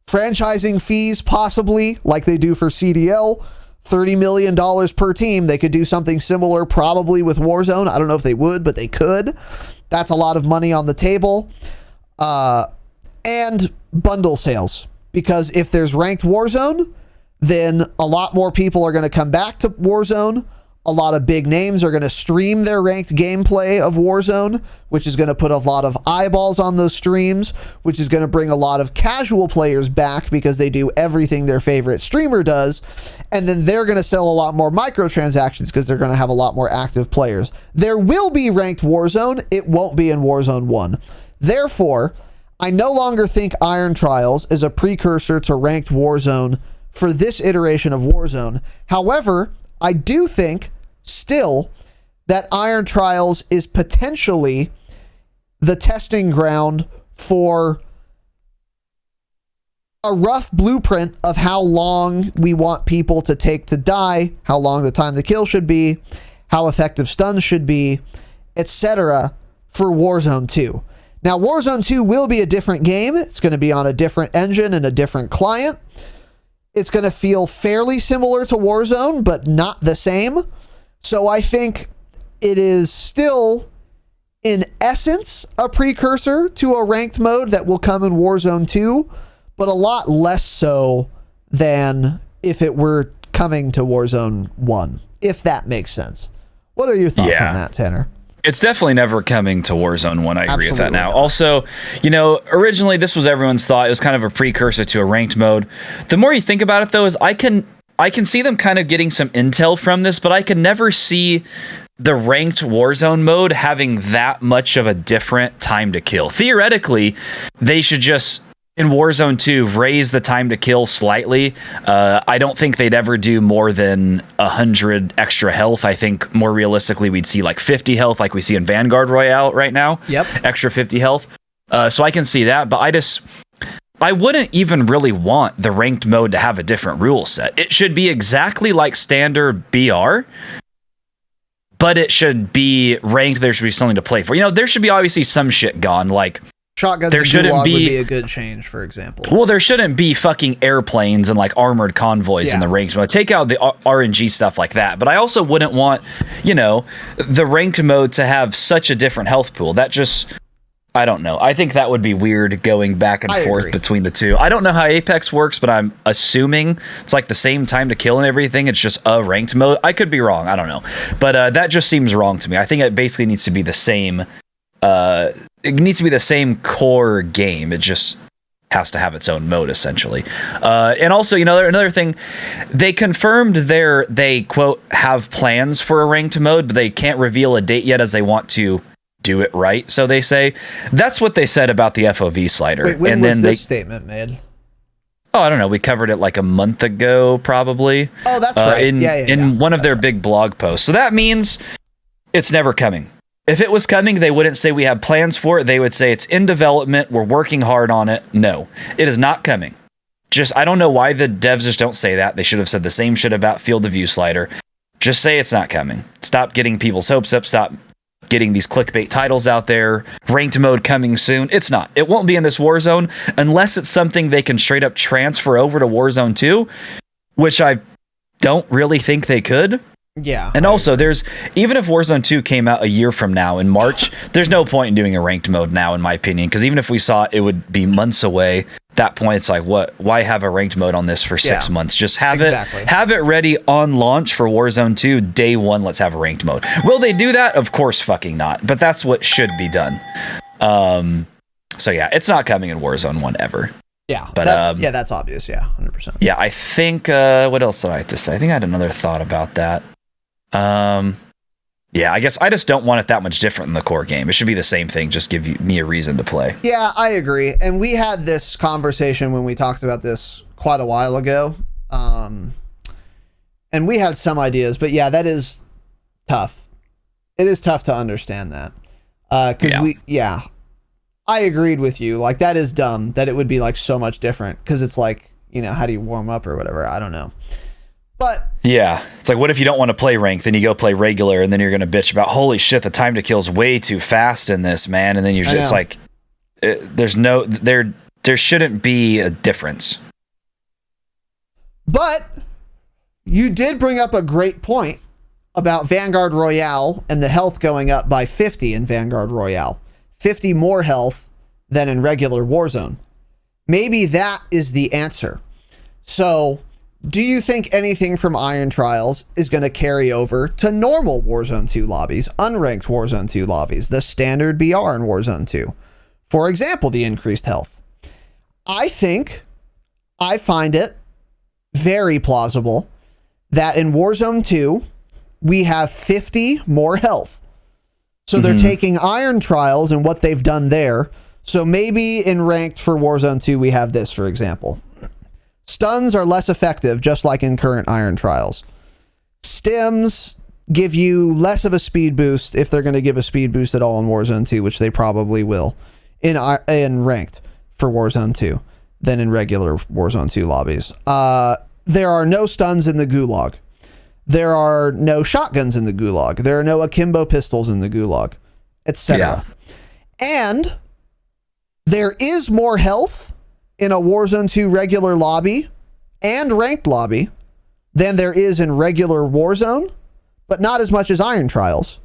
S1: Franchising fees, possibly, like they do for CDL. $30 million per team. They could do something similar probably with Warzone. I don't know if they would, but they could. That's a lot of money on the table. And bundle sales. Because if there's ranked Warzone, then a lot more people are going to come back to Warzone. A lot of big names are going to stream their ranked gameplay of Warzone, which is going to put a lot of eyeballs on those streams, which is going to bring a lot of casual players back because they do everything their favorite streamer does. And then they're going to sell a lot more microtransactions because they're going to have a lot more active players. There will be ranked Warzone. It won't be in Warzone 1. Therefore, I no longer think Iron Trials is a precursor to ranked Warzone for this iteration of Warzone. However, I do think still that Iron Trials is potentially the testing ground for a rough blueprint of how long we want people to take to die, how long the time to kill should be, how effective stuns should be, etc. for Warzone 2. Now, Warzone 2 will be a different game. It's going to be on a different engine and a different client. It's going to feel fairly similar to Warzone, but not the same. So I think it is still, in essence, a precursor to a ranked mode that will come in Warzone 2, but a lot less so than if it were coming to Warzone 1, if that makes sense. What are your thoughts on that, Tanner?
S2: It's definitely never coming to Warzone 1. I agree with that now. Also, originally this was everyone's thought. It was kind of a precursor to a ranked mode. The more you think about it, though, is I can see them kind of getting some intel from this, but I can never see the ranked Warzone mode having that much of a different time to kill. Theoretically, they should just, in Warzone 2, raise the time to kill slightly. I don't think they'd ever do more than 100 extra health. I think more realistically, we'd see like 50 health like we see in Vanguard Royale right now.
S1: Yep. Extra
S2: 50 health. So I can see that, but I wouldn't even really want the ranked mode to have a different rule set. It should be exactly like standard BR, but it should be ranked. There should be something to play for. There should be obviously some shit gone, like
S1: shotguns
S2: there shouldn't
S1: would be a good change, for example.
S2: Well, there shouldn't be fucking airplanes and like armored convoys in the ranked mode. Take out the RNG stuff like that. But I also wouldn't want, the ranked mode to have such a different health pool. That just, I don't know. I think that would be weird going back and forth between the two. I don't know how Apex works, but I'm assuming it's like the same time to kill and everything. It's just a ranked mode. I could be wrong. I don't know. But that just seems wrong to me. I think it basically needs to be the same. It needs to be the same core game. It just has to have its own mode, essentially. And also, another thing, they confirmed they, quote, have plans for a ranked mode, but they can't reveal a date yet as they want to do it right, so they say. That's what they said about the FOV slider.
S1: Wait, when was this statement made?
S2: Oh, I don't know. We covered it like a month ago, probably.
S1: Oh, that's right.
S2: In one of their big blog posts. So that means it's never coming. If it was coming, they wouldn't say we have plans for it. They would say it's in development. We're working hard on it. No, it is not coming. I don't know why the devs just don't say that. They should have said the same shit about field of view slider. Just say it's not coming. Stop getting people's hopes up. Stop getting these clickbait titles out there. Ranked mode coming soon. It's not. It won't be in this Warzone unless it's something they can straight up transfer over to Warzone 2, which I don't really think they could.
S1: Yeah.
S2: And also, even if Warzone 2 came out a year from now in March, there's no point in doing a ranked mode now, in my opinion, because even if we saw it would be months away. At that point, it's like, why have a ranked mode on this for 6 months? Just have it ready on launch for Warzone 2, day one, let's have a ranked mode. Will they do that? Of course fucking not, but that's what should be done. So yeah, it's not coming in Warzone 1 ever.
S1: Yeah,
S2: but
S1: that's obvious. Yeah, 100%.
S2: Yeah, I think, what else did I have to say? I think I had another thought about that. Yeah, I guess I just don't want it that much different than the core game. It should be the same thing. Just give me a reason to play.
S1: Yeah, I agree. And we had this conversation when we talked about this quite a while ago. And we had some ideas, but yeah, that is tough. It is tough to understand that. I agreed with you. Like, that is dumb that it would be like so much different, because it's like, how do you warm up or whatever? I don't know. But
S2: yeah, it's like, what if you don't want to play ranked, then you go play regular, and then you're going to bitch about, holy shit, the time to kill is way too fast in this, man. And then you're just like, there shouldn't be a difference.
S1: But you did bring up a great point about Vanguard Royale and the health going up by 50 in Vanguard Royale. 50 more health than in regular Warzone. Maybe that is the answer. So, do you think anything from Iron Trials is going to carry over to normal Warzone 2 lobbies, unranked Warzone 2 lobbies, the standard BR in Warzone 2? For example, the increased health. I find it very plausible that in Warzone 2, we have 50 more health. So they're taking Iron Trials and what they've done there. So maybe in ranked for Warzone 2, we have this, for example. Stuns are less effective, just like in current Iron Trials. Stims give you less of a speed boost if they're going to give a speed boost at all in Warzone 2, which they probably will in ranked for Warzone 2 than in regular Warzone 2 lobbies. There are no stuns in the Gulag. There are no shotguns in the Gulag. There are no akimbo pistols in the Gulag, etc. And there is more health in a Warzone 2 regular lobby and ranked lobby than there is in regular Warzone, but not as much as Iron Trials.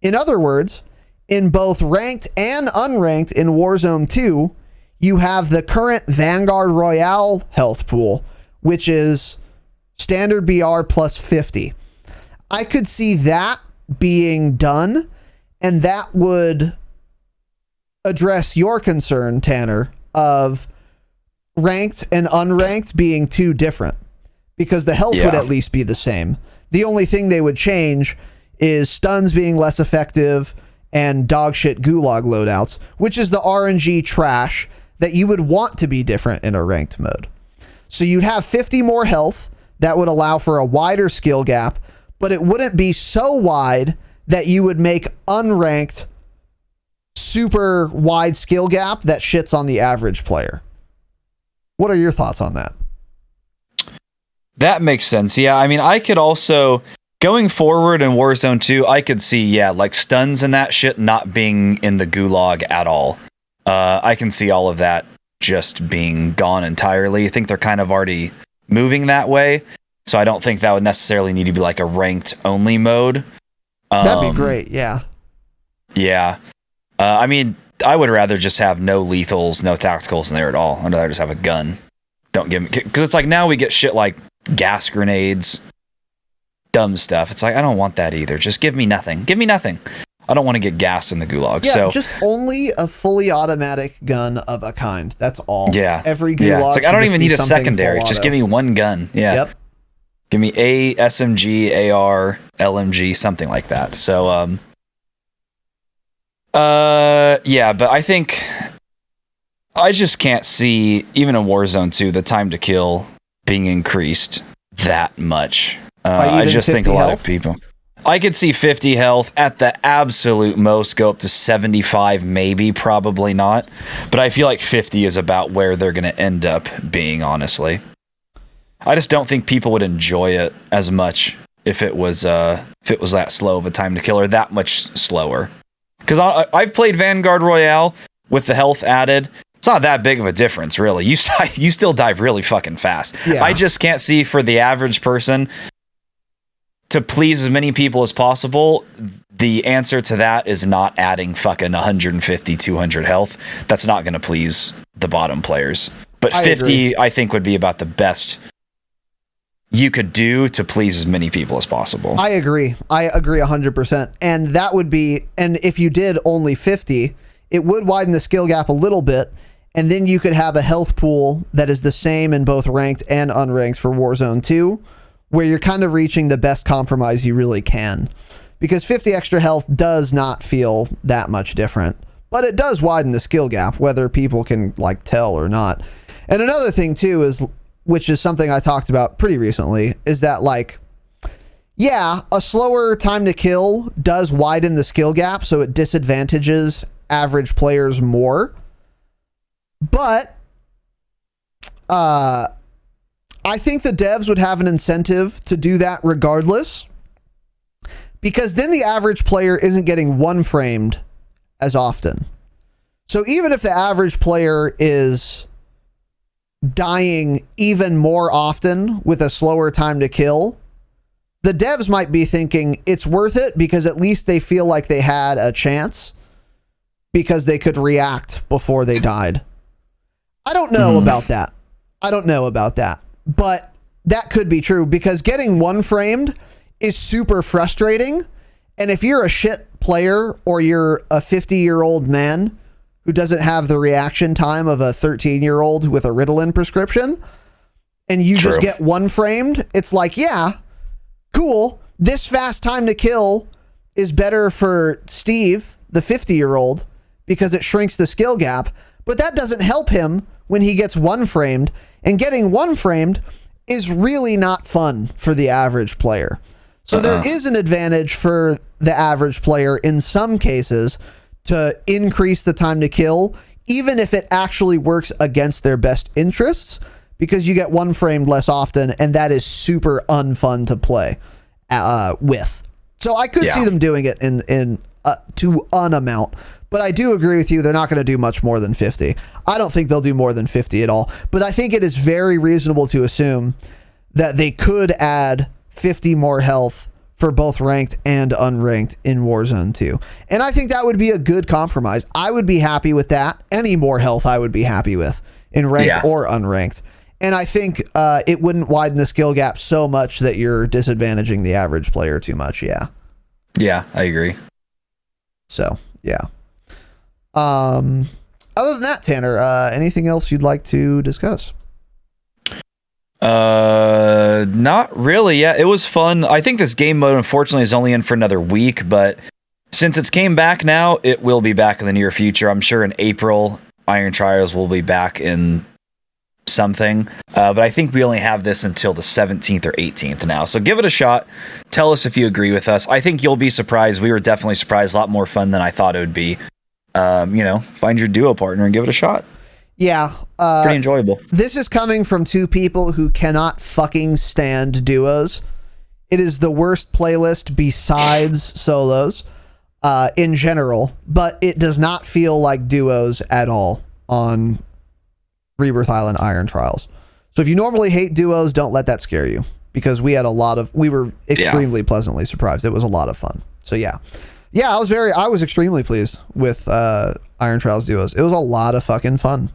S1: In other words, in both ranked and unranked in Warzone 2, you have the current Vanguard Royale health pool, which is standard BR plus 50. I could see that being done, and that would address your concern, Tanner, of ranked and unranked being too different, because the health would at least be the same. The only thing they would change is stuns being less effective and dogshit Gulag loadouts, which is the RNG trash that you would want to be different in a ranked mode. So you'd have 50 more health that would allow for a wider skill gap, but it wouldn't be so wide that you would make unranked super wide skill gap that shits on the average player. What are your thoughts on that?
S2: That makes sense. Yeah, I mean, I could also, going forward in Warzone 2, I could see, like stuns and that shit not being in the Gulag at all. I can see all of that just being gone entirely. I think they're kind of already moving that way, so I don't think that would necessarily need to be like a ranked only mode.
S1: That'd be great, yeah.
S2: Yeah. I mean, I would rather just have no lethals, no tacticals in there at all. I'd rather just have a gun. Don't give me... Because it's like now we get shit like gas grenades, dumb stuff. It's like, I don't want that either. Just give me nothing. Give me nothing. I don't want to get gas in the Gulag.
S1: Yeah,
S2: so
S1: just only a fully automatic gun of a kind. That's all.
S2: Yeah.
S1: Every Gulag.
S2: Yeah. It's like, I don't even need a secondary. Just give me one gun. Yeah.
S1: Yep.
S2: Give me a SMG, AR, LMG, something like that. So, yeah, but I think I just can't see, even in Warzone 2, the time to kill being increased that much. I just think a lot of people... I could see 50 health at the absolute most go up to 75, maybe, probably not. But I feel like 50 is about where they're going to end up being, honestly. I just don't think people would enjoy it as much if it was that slow of a time to kill, or that much slower. Because I've played Vanguard Royale with the health added. It's not that big of a difference, really. You still dive really fucking fast. Yeah. I just can't see, for the average person, to please as many people as possible, the answer to that is not adding fucking 150, 200 health. That's not going to please the bottom players. But 50, I think, would be about the best you could do to please as many people as possible.
S1: I agree 100%. And that would be, and if you did only 50, it would widen the skill gap a little bit, and then you could have a health pool that is the same in both ranked and unranked for Warzone 2, where you're kind of reaching the best compromise you really can. Because 50 extra health does not feel that much different, but it does widen the skill gap, whether people can like tell or not. And another thing too is, which is something I talked about pretty recently, is that like, yeah, a slower time to kill does widen the skill gap, so it disadvantages average players more. But I think the devs would have an incentive to do that regardless, because then the average player isn't getting one framed as often. So even if the average player is dying even more often with a slower time to kill, the devs might be thinking it's worth it because at least they feel like they had a chance because they could react before they died. I don't know about that. But that could be true, because getting one framed is super frustrating. And if you're a shit player, or you're a 50-year-old man who doesn't have the reaction time of a 13-year-old with a Ritalin prescription, and you just get one framed, it's like, yeah, cool. This fast time to kill is better for Steve, the 50-year-old, because it shrinks the skill gap. But that doesn't help him when he gets one framed, and getting one framed is really not fun for the average player. So there is an advantage for the average player in some cases to increase the time to kill, even if it actually works against their best interests, because you get one framed less often, and that is super unfun to play with. So I could see them doing it in to an amount, but I do agree with you. They're not going to do much more than 50. I don't think they'll do more than 50 at all, but I think it is very reasonable to assume that they could add 50 more health for both ranked and unranked in Warzone 2. And I think that would be a good compromise. I would be happy with that. Any more health I would be happy with in ranked or unranked. And I think it wouldn't widen the skill gap so much that you're disadvantaging the average player too much. Yeah.
S2: Yeah, I agree.
S1: So, yeah. Other than that, Tanner, anything else you'd like to discuss?
S2: Not really. Yeah, it was fun. I think this game mode, unfortunately, is only in for another week, but since it's came back now, it will be back in the near future. I'm sure in April, Iron Trials will be back in something. But I think we only have this until the 17th or 18th now. So give it a shot. Tell us if you agree with us. I think you'll be surprised. We were definitely surprised. A lot more fun than I thought it would be. Find your duo partner and give it a shot.
S1: Yeah.
S2: Pretty enjoyable.
S1: This is coming from two people who cannot fucking stand duos. It is the worst playlist besides solos in general, but it does not feel like duos at all on Rebirth Island Iron Trials. So if you normally hate duos, don't let that scare you, because we were extremely pleasantly surprised. It was a lot of fun. So yeah, I was extremely pleased with Iron Trials duos. It was a lot of fucking fun,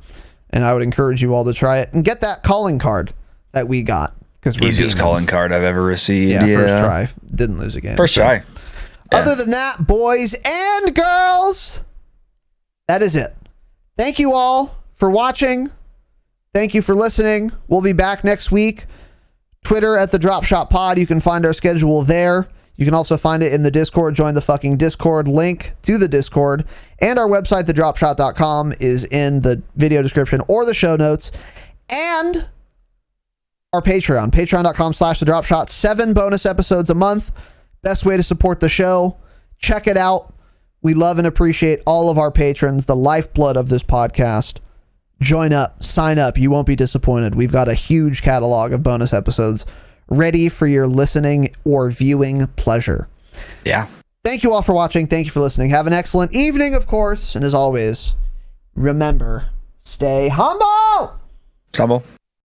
S1: and I would encourage you all to try it and get that calling card that we got, because
S2: easiest calling card I've ever received.
S1: Yeah, first try, didn't lose again.
S2: First try. Yeah.
S1: Other than that, boys and girls, that is it. Thank you all for watching. Thank you for listening. We'll be back next week. Twitter at the Dropshot Pod. You can find our schedule there. You can also find it in the Discord. Join the fucking Discord. Link to the Discord and our website, thedropshot.com, is in the video description or the show notes. And our Patreon, patreon.com/thedropshot. 7 bonus episodes a month. Best way to support the show. Check it out. We love and appreciate all of our patrons, the lifeblood of this podcast. Join up, sign up. You won't be disappointed. We've got a huge catalog of bonus episodes ready for your listening or viewing pleasure.
S2: Yeah.
S1: Thank you all for watching. Thank you for listening. Have an excellent evening, of course. And as always, remember, stay humble.
S2: Humble.